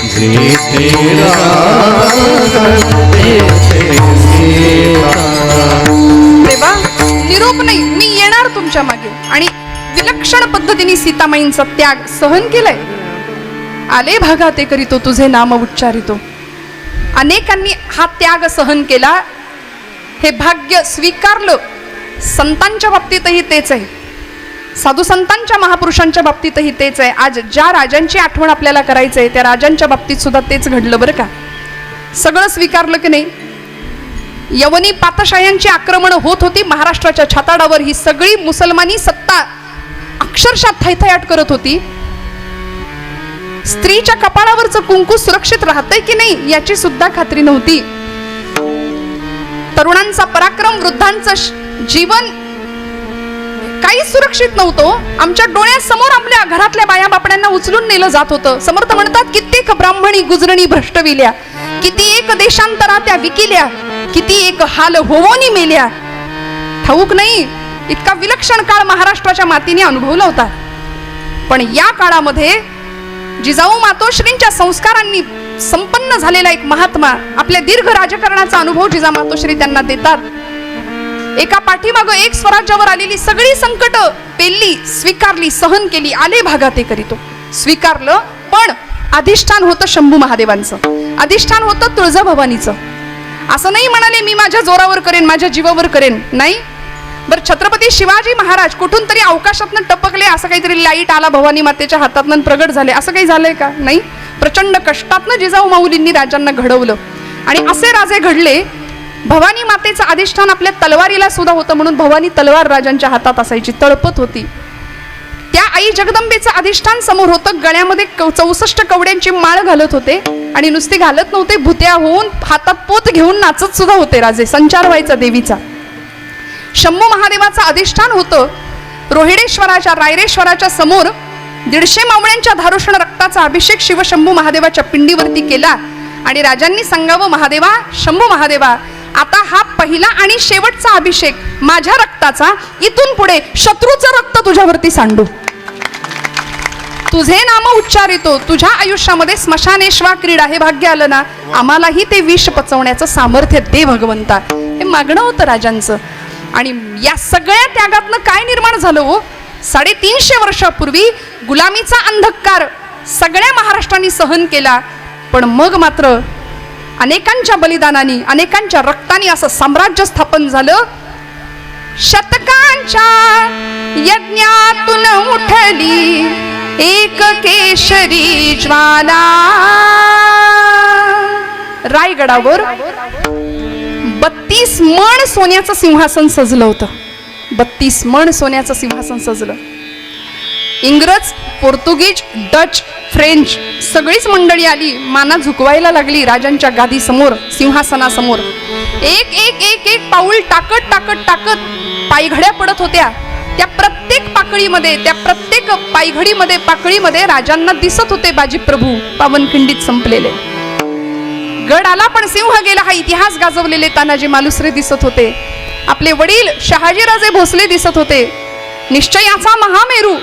जेथे राघव तेथे सीता. देवा निरोप नाही, मी येणार तुमच्या मागे. आणि विलक्षण पद्धतीने सीतामाईंचा त्याग सहन केलाय. आले भागा ते करीतो तुझे नाम उच्चारितो. अनेकांनी हा त्याग सहन केला, हे भाग्य स्वीकारलं. संतांच्या बाबतीतही तेच आहे, साधू संतांच्या महापुरुषांच्या बाबतीतही तेच आहे. आज ज्या राजांची आठवण आपल्याला करायचं आहे त्या राजांच्या बाबतीत सुद्धा तेच घडलं बरं का. सगळं स्वीकारलं की नाही. यवनी पातशाह्यांची आक्रमण होत होती महाराष्ट्राच्या छाताडावर. ही सगळी मुसलमानी सत्ता अक्षरशः थैथयाट करत होती. स्त्रीच्या कपाळावरचं कुंकू सुरक्षित राहतंय की नाही याची सुद्धा खात्री नव्हती. तरुणांचा पराक्रम, वृद्धांचं जीवन काही सुरक्षित नव्हतं. आमच्या डोळ्यासमोर आपल्या घरातल्या बाया बापड्यांना उचलून नेलं जात होतं. समर्थ म्हणतात कित्येक ब्राह्मणी गुजरणी भ्रष्टविल्या, किती एक देशांतरा त्या विकिल्या, किती एक हाल होवोनी मेल्या. ठाऊक नाही, इतका विलक्षण काळ महाराष्ट्राच्या मातीने अनुभवला होता. पण या काळामध्ये जिजाऊ मातोश्रींच्या संस्कारांनी संपन्न झालेला एक महात्मा, आपल्या दीर्घ राजकारणाचा अनुभव जिजाऊ मातोश्री त्यांना देतात. एका पाठीमागं एक स्वराज्यावर आलेली सगळी संकट पेलली, स्वीकारली, सहन केली. आले भागा ते करीतो, स्वीकारलं. पण अधिष्ठान होतं शंभू महादेवांचं, अधिष्ठान होतं तुळजाभवानीचं. असं नाही म्हणाले मी माझ्या जोरावर करेन, माझ्या जीवावर करेन, नाही. बरं छत्रपती शिवाजी महाराज कुठून तरी अवकाशातनं टपकले, असं काहीतरी लाईट आला भवानी मातेच्या हातातनं प्रगट झाले, असं काही झालंय का? नाही. प्रचंड कष्टातनं जिजाऊ माऊलींनी राजांना घडवलं आणि असे राजे घडले. भवानी मातेचं अधिष्ठान आपल्या तलवारीला सुद्धा होतं, म्हणून भवानी तलवार राजांच्या हातात असायची, तळपत होती. त्या आई जगदंबेचं अधिष्ठान समोर होतं. गळ्यामध्ये 64 कवड्यांची माळ घालत होते आणि नुसती घालत नव्हते, भुत्या होऊन हातात पोत घेऊन नाचत सुद्धा होते राजे. संचार व्हायचा देवीचा. शंभू महादेवाचं अधिष्ठान होतं. रोहिडेश्वराच्या, रायरेश्वराच्या समोर 150 मावळ्यांच्या धारुषण रक्ताचा अभिषेक शिवशंभू महादेवाच्या पिंडीवरती केला आणि राजांनी सांगावं, महादेवा, शंभू महादेवा, आता हा पहिला आणि शेवटचा अभिषेक माझ्या रक्ताचा, इथून पुढे शत्रूचं रक्त तुझ्यावरती सांडू, तुझे नाम उच्चारितो. तुझ्या आयुष्यामध्ये स्मशानेश्वा क्रीडा हे भाग्य आलं ना, आम्हालाही ते विष पचवण्याचं सामर्थ्य दे भगवंता. हे मागणं होतं राजांचं. आणि या सगळ्या त्यागातनं काय निर्माण झालं हो? 350 वर्षापूर्वी गुलामीचा अंधकार सगळ्या महाराष्ट्राने सहन केला. पण मग मात्र अनेकांच्या बलिदानाने, अनेकांच्या रक्ताने असं साम्राज्य स्थापन झालं. शतकांच्या यज्ञातून उठली एक केशरी ज्वाला. रायगडावर 32 मण सोन्याचं सिंहासन सजलं होतं. 32 मण सोन्याचं सिंहासन सजलं. इंग्रज, पोर्तुगीज, डच, फ्रेंच सगळीच मंडळी आली, माना झुकवायला लागली राजांच्या गादी समोर, सिंहासनासमोर. एक एक एक एक पाऊल टाकत टाकत टाकत पायघड्या पडत होत्या. त्या प्रत्येक पाकळीमध्ये, त्या प्रत्येक पाकळीमध्ये राजांना दिसत होते बाजीप्रभू पावनखिंडीत संपलेले. गड आला पण सिंह गेला हा इतिहास गाजवलेले तानाजी मालुसरे दिसत होते. आपले वडील शहाजीराजे भोसले दिसत होते. निश्चयाचा महामेरू,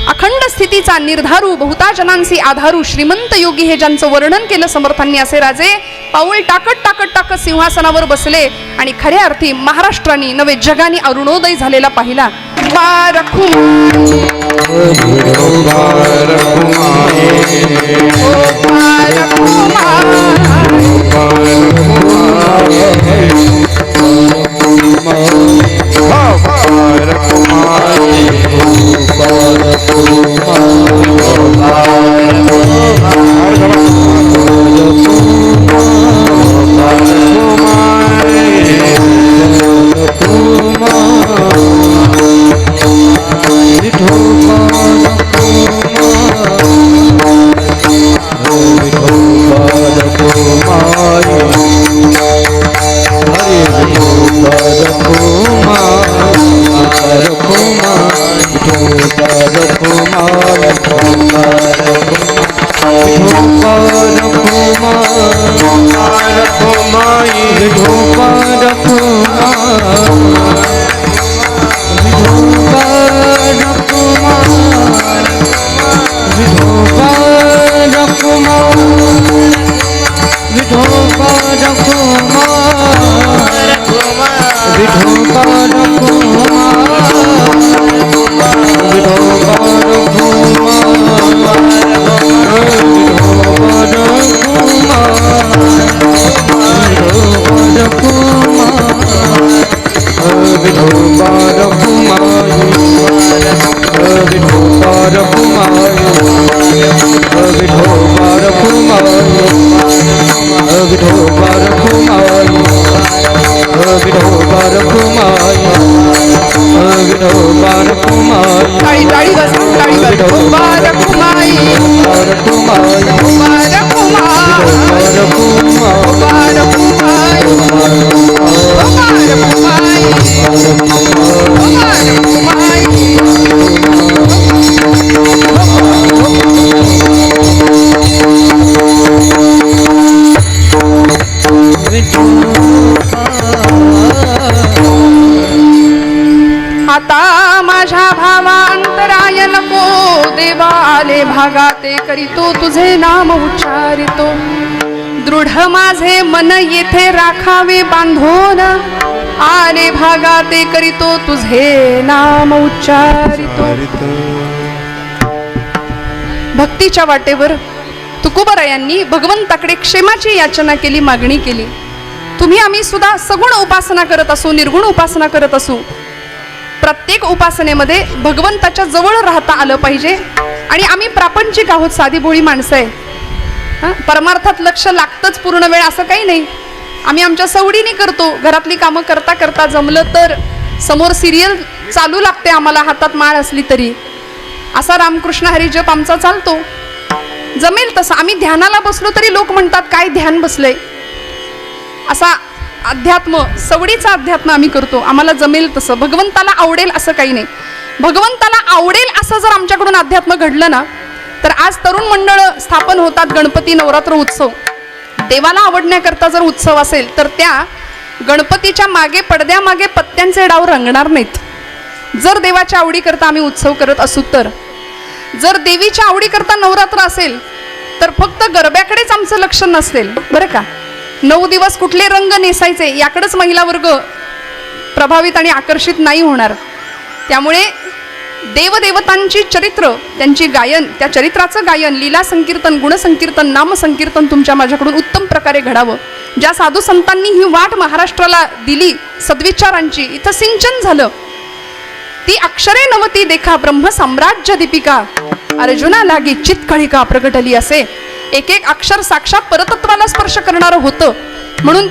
अखंड स्थितीचा निर्धारू, बहुता जनांसी आधारू, श्रीमंत योगी हे ज्यांचं वर्णन केलं समर्थांनी, असे राजे पाऊल टाकत टाकत टाकत सिंहासनावर बसले आणि खऱ्या अर्थी महाराष्ट्राने नवे जगाने अरुणोदय झालेला पाहिला. आता माझ्या भावा अंतराय नको, देवा आले भागाते करीतो तुझे नाम उच्चारितो. दृढ माझे मन येथे राखावे बांधून, आले भागाते करीतो तुझे नाम उच्चारितो. भक्तीच्या वाटेवर तुकोबरायांनी भगवंताकडे क्षेमाची याचना केली, मागणी केली. तुम्ही आम्ही सुद्धा सगुण उपासना करत असू, निर्गुण उपासना करत असू, प्रत्येक उपासनेमध्ये भगवंताच्या जवळ राहता आलं पाहिजे. आणि आम्ही प्रापंचिक आहोत, साधी भोळी माणसं आहे. परमार्थात लक्ष लागतंच पूर्ण वेळ असं काही नाही. आम्ही आमच्या सवडीने करतो. घरातली कामं करता करता जमलं तर समोर सिरियल चालू लागते आम्हाला, हातात माळ असली तरी. असा रामकृष्ण हरी जप आमचा चालतो, जमेल तसं. आम्ही ध्यानाला बसलो तरी लोक म्हणतात काय ध्यान बसलंय. असा अध्यात्म, सवडीचा अध्यात्म आम्ही करतो, आम्हाला जमेल तसं. भगवंताला आवडेल असं काही नाही. भगवंताला आवडेल असं जर आमच्याकडून अध्यात्म घडलं ना, तर आज तरुण मंडळ स्थापन होतात. गणपती नवरात्र उत्सव देवाला आवडण्याकरता जर उत्सव असेल तर त्या गणपतीच्या मागे, पडद्यामागे पत्त्यांचे डाव रंगणार नाहीत. जर देवाच्या आवडीकरता आम्ही उत्सव करत असू तर. जर देवीच्या आवडीकरता नवरात्र असेल तर फक्त गरब्याकडेच आमचं लक्ष नसेल बरं का. 9 दिवस कुठले रंग नेसायचे याकडेच महिला वर्ग प्रभावित आणि आकर्षित नाही होणार. त्यामुळे देवदेवतांची चरित्र, त्यांची गायन, त्या चरित्राचं गायन, लीला संकीर्तन, गुणसंकीर्तन, नामसंकीर्तन तुमच्या माझ्याकडून उत्तम प्रकारे घडावं. ज्या साधू संतांनी ही वाट महाराष्ट्राला दिली सद्विचारांची, इथं सिंचन झालं. ती अक्षरे नवती देखा ब्रह्म साम्राज्य दीपिका, अर्जुना लागी चित्कळिका प्रगटली असे. एक एक अक्षर साक्षात परतत्वाला स्पर्श करणारं होतं. म्हणून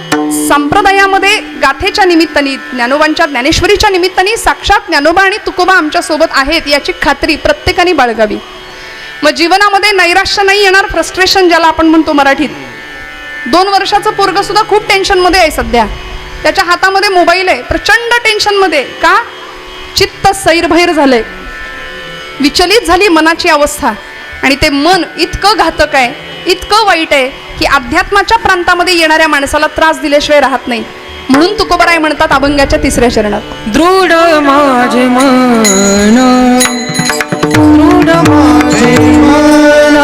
संप्रदायामध्ये गाथेच्या निमित्ताने, ज्ञानोबांच्या ज्ञानेश्वरीच्या निमित्ताने साक्षात ज्ञानोबा आणि तुकोबा आमच्या सोबत आहेत याची खात्री प्रत्येकाने बाळगावी. मग जीवनामध्ये नैराश्य नाही येणार, फ्रस्ट्रेशन ज्याला आपण म्हणतो मराठीत. 2 वर्षाचं पोरगं सुद्धा खूप टेन्शनमध्ये आहे सध्या. त्याच्या हातामध्ये मोबाईल आहे, प्रचंड टेन्शनमध्ये. का? चित्त सैरभैर झालंय, विचलित झाली मनाची अवस्था. आणि ते मन इतकं घातक आहे, इतकं वाईट आहे की अध्यात्माच्या प्रांतामध्ये येणाऱ्या माणसाला त्रास दिल्याशिवाय राहत नाही. म्हणून तुकोबराय म्हणतात अभंगाच्या 3ऱ्या चरणात, दृढ माझे मन, दृढ माझे मन,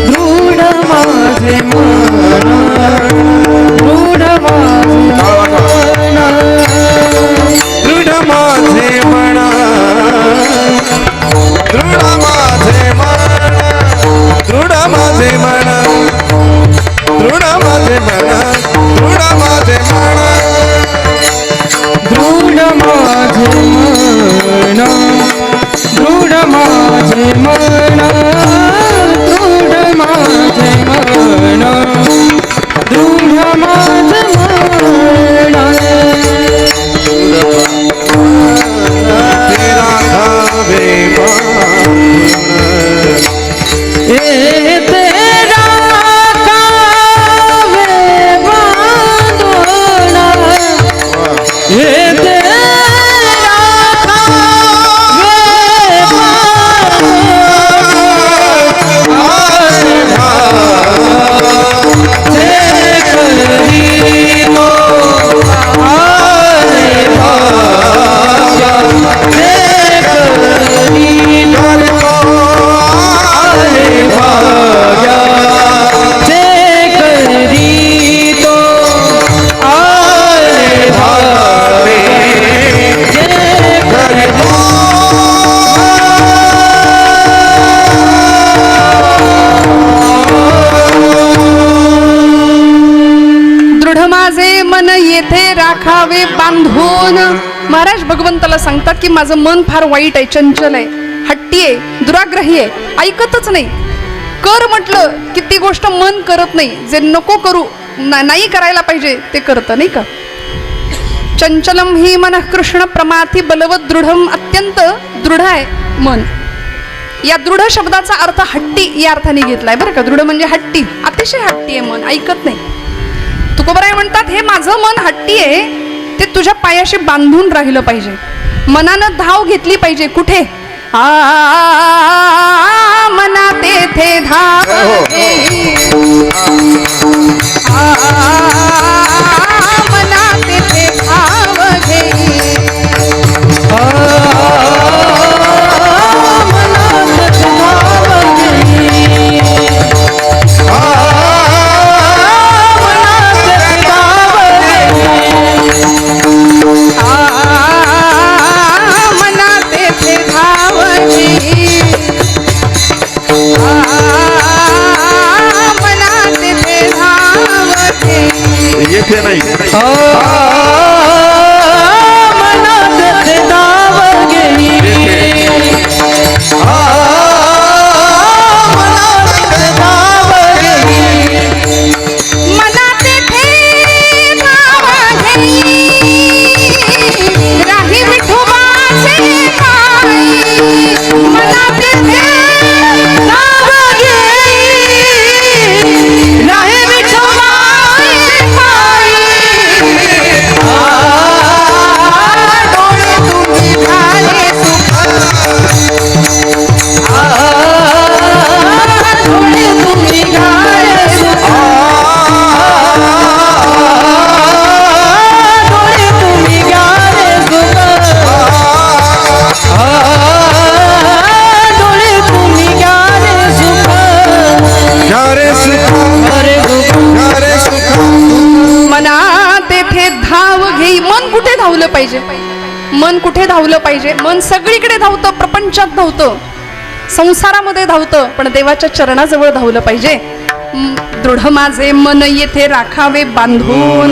दृढ माझे मन, दृढ माझे मन, दृढ माझे मन, दृढ माझे मन, दृढ माझे मन, दृढ माझे मन, दृढ माझे मन, दृढ माझे मन, दृढ माझे मन, दृढ माझे मन, तेरा धावे ए तेरा कावे बांधोना, ए तेरा कावे राखावे बांधून. महाराज भगवंताला सांगतात की माझं मन फार वाईट आहे, चंचल आहे, हट्टी आहे, दुराग्रही आहे, ऐकतच नाही. कर म्हटलं की ती गोष्ट मन करत नाही. जे नको करू, नाही करायला पाहिजे ते करतं, नाही का. चंचलम ही मन कृष्ण प्रमाथी बलवत दृढम, अत्यंत दृढ आहे मन. या दृढ शब्दाचा अर्थ हट्टी या अर्थाने घेतलाय बरं का. दृढ म्हणजे हट्टी, अतिशय हट्टी आहे मन, ऐकत नाही. तुकोबराय म्हणतात हे माझं मन हट्टी आहे, ते तुझ्या पायाशी बांधून राहिलं पाहिजे. मनानं धाव घेतली पाहिजे. कुठे? मना तेथे धाव घेई, मना तेथे धाव घेई, येथे नाही. मनात धाव घेई, मनात धाव घेई, मना तेथे धाव घेई, राही विठोबाचे पायी, मना तेथे धाव घेई, राही विठोबाचे पायी. डोळे तुम्ही झाले सुख, डोळे तुम्ही झाले सुख, डोळे तुम्ही गाणे सुख, डोळे तुम्ही गाणे सुख, यारे सुख, अरे सुख, यारे सुख. मना तेथे धाव घेई. मन कुठे धावलं पाहिजे? मन कुठे धावलं पाहिजे? मन सगळीकडे धावतं, प्रपंचात धावतं, संसारामध्ये धावतं, पण देवाच्या चरणाजवळ धावलं पाहिजे. दृढ माझे मन येथे राखावे बांधून.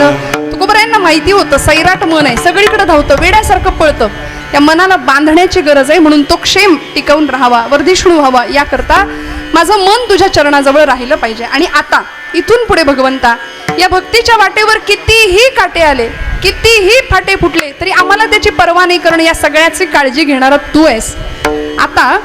तुकोबरायांना माहिती होतं सैराट मन आहे, सगळीकडे धावतं, वेड्यासारखं पळतं. या मनाला बांधण्याची गरज आहे. म्हणून तो क्षेम टिकवून राहावा, वर्धिष्णू व्हावा, याकरता माझं मन तुझ्या चरणाजवळ राहिलं पाहिजे. आणि आता इथून पुढे भगवंता, या भक्तीच्या वाटेवर कितीही काटे आले, कितीही फाटे फुटले, तरी आम्हाला त्याची पर्वा नाही करणं, या सगळ्याची काळजी घेणारा तू आहेस. आता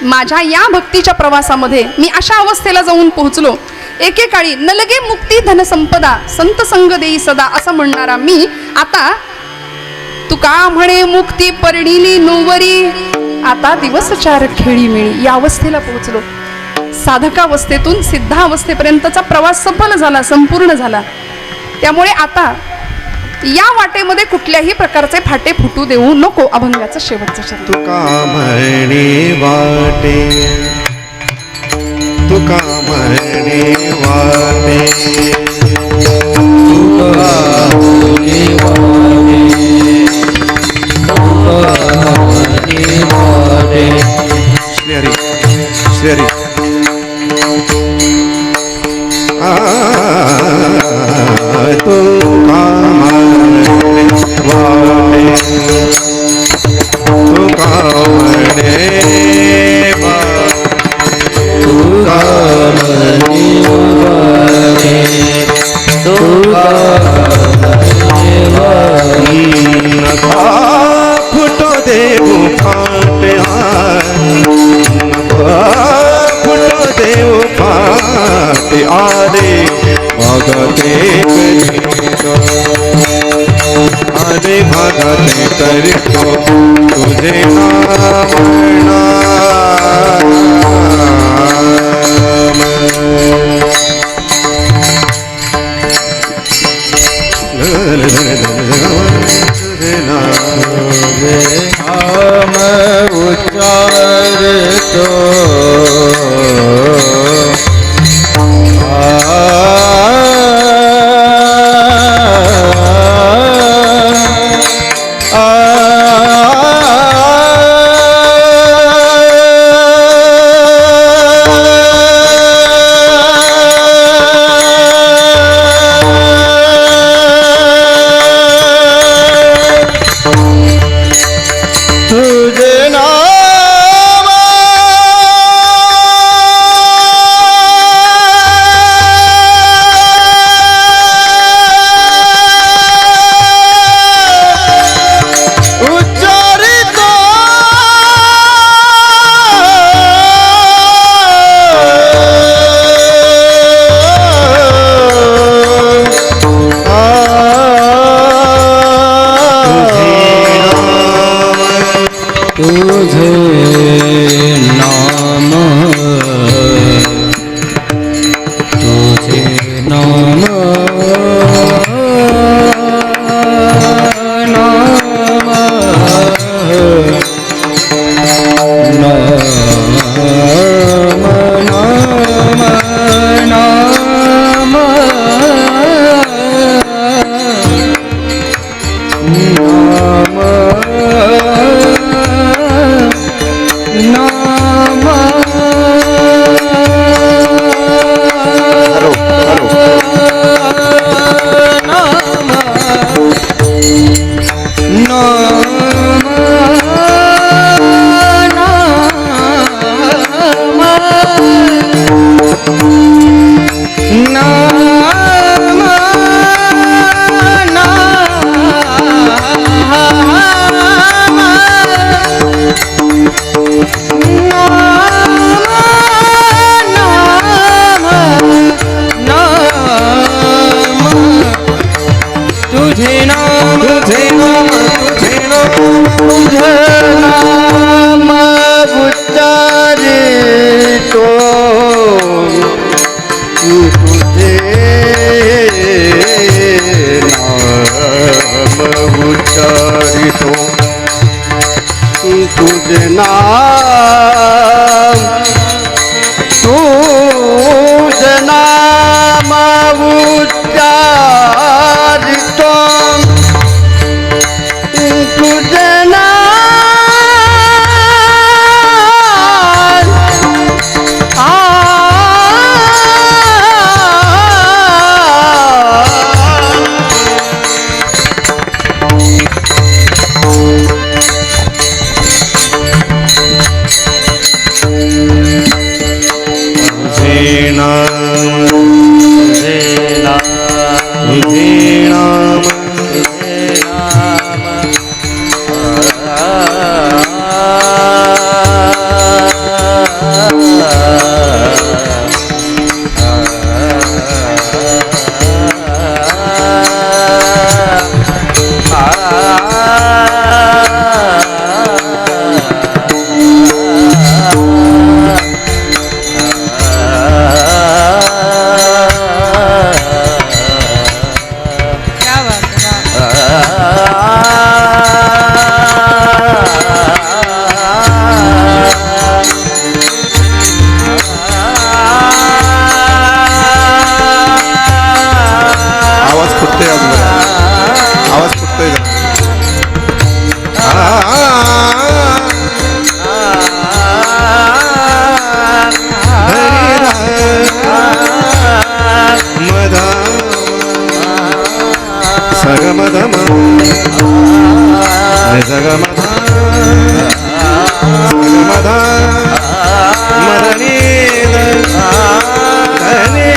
माझ्या या भक्तीच्या प्रवासामध्ये मी अशा अवस्थेला जाऊन पोहोचलो, एकेकाळी न लगे मुक्ती धनसंपदा संत संग देई सदा असं म्हणणारा मी आता तुका म्हणे मुक्ती परिणिली नोवरी, आता दिवस चार खेळी मिळी, या अवस्थेला पोहोचलो. साधकावस्थेतून सिद्धावस्थेपर्यंतचा प्रवास सफल झाला, संपूर्ण झाला. त्यामुळे आता या वाटेमध्ये कुठल्याही प्रकारचे फाटे फुटू देऊ नको. अभंगाचं शेवटचं शब्द. तुका म्हणे वाटे, तुका म्हणे वाटे, श्री हरी, श्री हरी. तुका म्हणे वाटे, तुका म्हणे फुटो देव फाटे, फुटो देव फाटे आरे भगते आरे भगते करतो तुझे नाम. हम उच्चारतो तुझे नाम उच्चारितो तुझे नाम, तुझे नाम, नाम, नाम, तुझे नाम, तुझे नाम, तुझे नाम, तुझे नाम उच्चारितो, तुझे नाम उच्चारितो, तुझे नाम, तुझे नाम उच्चारितो, तुझे म ध म रे स ग म ध स ग म ध म ध नि ध ध नि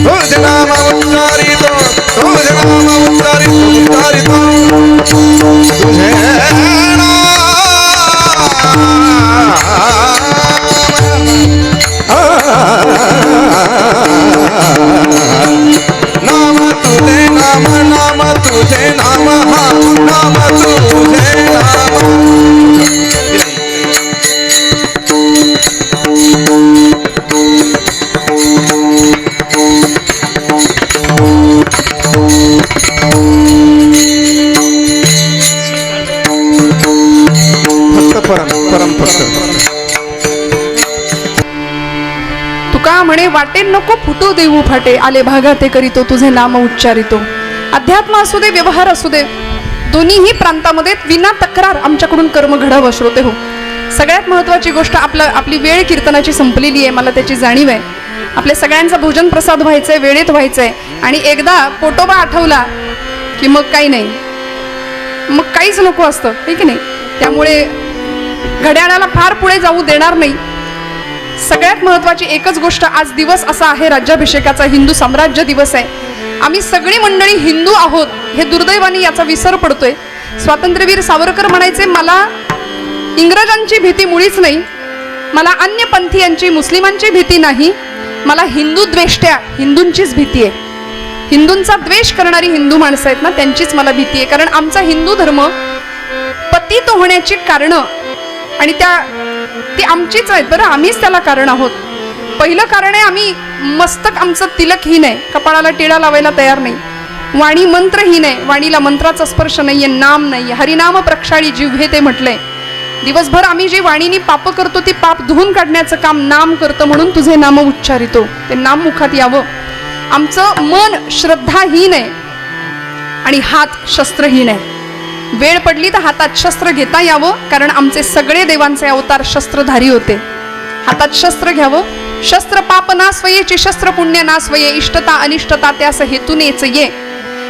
तुझे नाम उच्चारितो तुझे नाम उच्चारितो तुझे नाम तुझे नाम तुझे नाम नाम तुझे नाम परम तुका म्हणे वाटे नको फुटू देऊ फाटे आले भागा ते करीतो तुझे नाम उच्चारितो. अध्यात्म असू दे व्यवहार असू दे दोन्हीही प्रांतामध्ये विना तक्रार आमच्याकडून कर्म घडावं. श्रोते हो, सगळ्यात महत्त्वाची गोष्ट आपली वेळ कीर्तनाची संपलेली आहे, मला त्याची जाणीव आहे. आपल्या सगळ्यांचा भोजन प्रसाद व्हायचंय, वेळेत व्हायचंय आणि एकदा पोटोबा आठवला की मग काही नाही, मग काहीच नको असतं, हे की नाही. त्यामुळे घड्याळाला फार पुढे जाऊ देणार नाही. सगळ्यात महत्त्वाची एकच गोष्ट, आज दिवस असा आहे राज्याभिषेकाचा, हिंदू साम्राज्य दिवस आहे. आम्ही सगळी मंडळी हिंदू आहोत हे दुर्दैवाने याचा विसर पडतोय. स्वातंत्र्यवीर सावरकर म्हणायचे, मला इंग्रजांची भीती मुळीच नाही, मला अन्य पंथीयांची मुस्लिमांची भीती नाही, मला हिंदू द्वेष्ट्या हिंदूंचीच भीती आहे. हिंदूंचा द्वेष करणारी हिंदू माणसं आहेत ना, त्यांचीच मला भीती आहे. कारण आमचा हिंदू धर्म पतित होण्याची कारणं आणि ती आमचीच आहेत बरं, आम्हीच त्याला कारण आहोत. पहिलं कारण आहे, आम्ही मस्तक आमचं तिलकहीन आहे, कपाळाला टिळा लावायला तयार नाही. वाणी मंत्रहीन आहे, वाणीला मंत्राचा स्पर्श नाहीये, नाम नाहीये. हरिनाम प्रक्षाळी जिव्हे ते म्हटलंय. दिवसभर आम्ही जी वाणीनी पाप करतो ती पाप धुवून काढण्याचं काम नाम करतं, म्हणून तुझे नाम उच्चारितो, ते नाम मुखात यावं. आमचं मन श्रद्धाहीन आहे आणि हात शस्त्रहीन आहे. वेळ पडली तर हातात शस्त्र घेता यावं, कारण आमचे सगळे देवांचे अवतार शस्त्रधारी होते. हातात शस्त्र घ्यावं. शस्त्र पाप ना स्वयेची शस्त्र पुण्य ना स्वये इष्टता अनिष्टता त्यास हेतूनेच ये.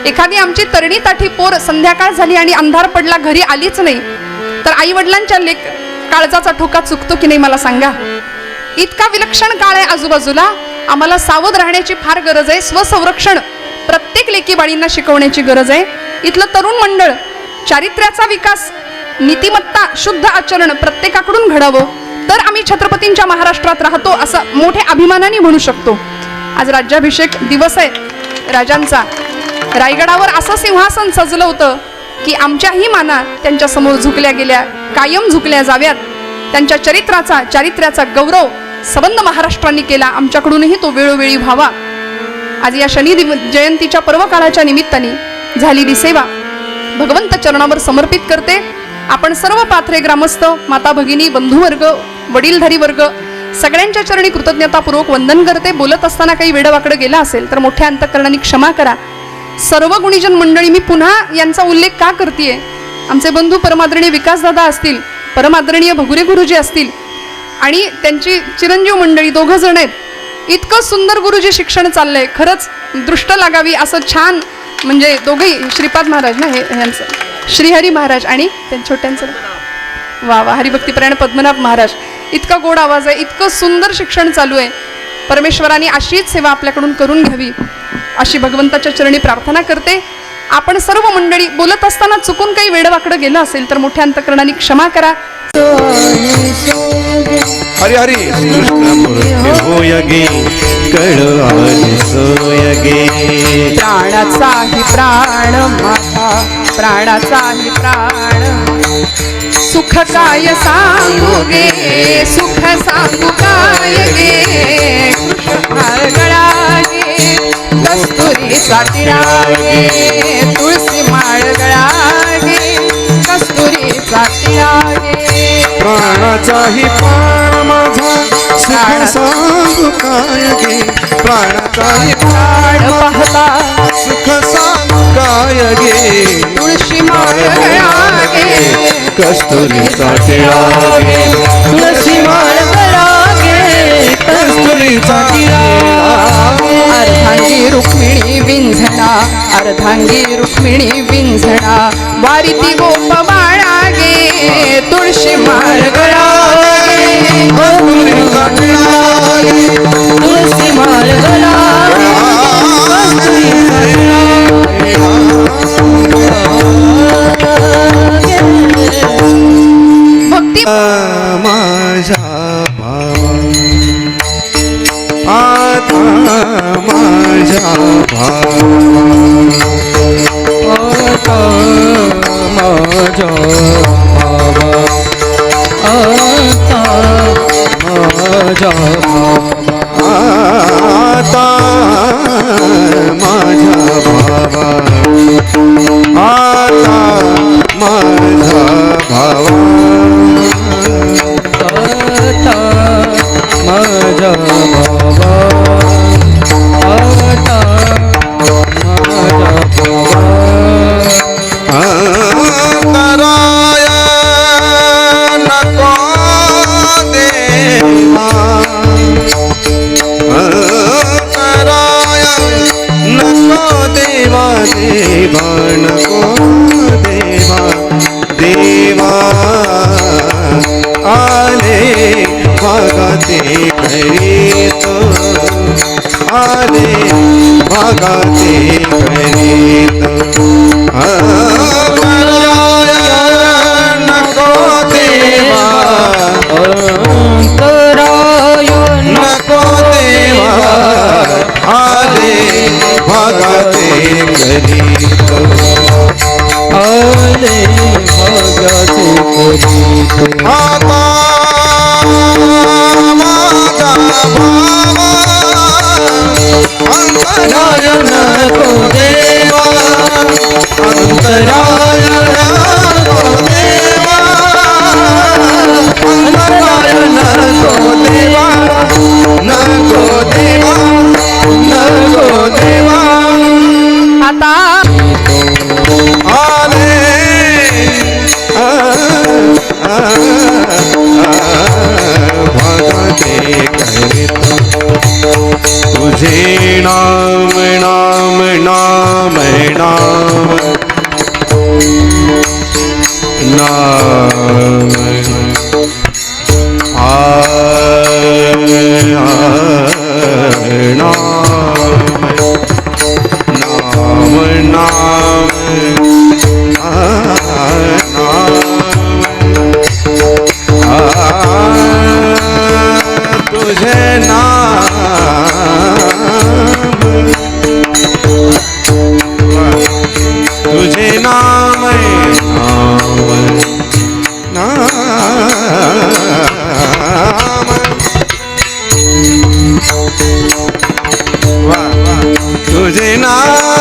एखादी आमची तरणी ताठी पोर संध्याकाळ झाली आणि अंधार पडला घरी आलीच नाही तर आई वडिलांच्या काळजाचा ठोका चुकतो की नाही मला सांगा. इतका विलक्षण काळ आहे आजूबाजूला, आम्हाला सावध राहण्याची फार गरज आहे. स्वसंरक्षण प्रत्येक लेकी बाळींना शिकवण्याची गरज आहे. इथलं तरुण मंडळ चारित्र्याचा विकास, नीतिमत्ता, शुद्ध आचरण प्रत्येकाकडून घडावं, तर आम्ही छत्रपतींच्या महाराष्ट्रात राहतो असं मोठ्या अभिमानाने म्हणू शकतो. आज राज्याभिषेक दिवस आहे राजांचा. रायगडावर असं सिंहासन सजलं होतं की आमच्याही माना त्यांच्या समोर झुकल्या गेल्या, कायम झुकल्या जाव्यात. त्यांच्या चारित्र्याचा गौरव सबंध महाराष्ट्रांनी केला, आमच्याकडूनही तो वेळोवेळी व्हावा. आज या शनी जयंतीच्या पर्वकाळाच्या निमित्ताने झालेली सेवा भगवंत चरणावर समर्पित करते. आपण सर्व पाथरे ग्रामस्थ, माता भगिनी, बंधुवर्ग, वडीलधारी वर्ग सगळ्यांच्या चरणी कृतज्ञतापूर्वक वंदन करते. बोलत असताना काही वेडवाकडं गेला असेल तर मोठ्या अंतःकरणाने क्षमा करा. सर्व गुणीजन मंडळी, मी पुन्हा यांचा उल्लेख का करतेय, आमचे बंधू परमादरणीय विकासदादा असतील, परमादरणीय भगुरे गुरुजी असतील आणि त्यांची चिरंजीव मंडळी 2 जण आहेत. इतकं सुंदर गुरुजी शिक्षण चाललंय, खरंच दृष्ट लागावी असं छान. म्हणजे दोघेही श्रीपाद महाराज ना, हे यांचं श्रीहरी महाराज आणि त्यांच्या छोट्यांचं वा वा हरिभक्तीपरायण पद्मनाभ महाराज. इतका गोड आवाज आहे, इतकं सुंदर शिक्षण चालू आहे. परमेश्वराने अशीच सेवा आपल्याकडून करून घ्यावी अशी भगवंताच्या चरणी प्रार्थना करते. आपण सर्व मंडळी बोलत असताना चुकून काही वेडवाकडं गेलं असेल तर मोठ्या अंतःकरणाने क्षमा करा. हरी हरी कृष्ण होयगे कळ आली सोयगे. प्राणाचाही प्राण माझा, प्राणाचाही प्राण, सुख काय सांगू गे, सुख सांगू काय गे. कृष्ण गळा गे, कस्तुरीचा टिळा गे, तुळशी माळ गळा गे, कस्तुरीचा टिळा गे. प्राणाचाही प्राण माझा, सुख सांगू काय गे. प्राणाचाही प्राण पाहता कस्तुरीचा टिळा घे तुळशी माळ गळागे कस्तुरीचा टिळा अर्धांगी रुक्मिणी विंझणा अर्धांगी रुक्मिणी विंझणा वारीती गोप बाळागे तुळशी माळ गळागे कस्तुरीचा टिळा घे तुळशी माळ गळागे कस्तुरीचा भक्ती माझ्या भावा आता माझ्या भावा आता माझ्या भावा आता माझ्या भावा आता माझ्या भावा आता माझा भावा आता माझ्या भावा आता माझ्या भावा अंतराय नको देवा अंतराय नको देवा देवा नको देवा देवा आले भागाते घरी तो आले भागाते घरी तो नको देवा अंतरायण नको देवा आले भागाते घरी तो आले भाग्याचे करीत आता माझा भावा अंतराय नको देवा अंतराय नको देवा अंतराय नको देवा नको देवा नको देवा आता आले भागाते करीत तुझे नाम नाम नाम नाम नाम नाम नाम तुझे तुझे नाम तुझे नाम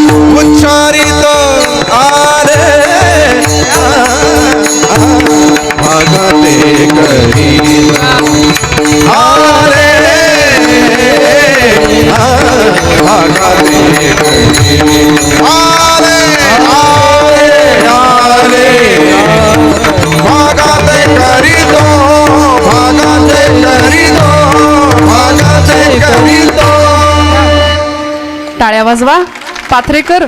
उच्चारितो आले भागाते करी आले भागाते करी आले आले आले भागाते करी दो भागाते करी दो भागाते करी दो टाळ्या वाजवा पाथरेकर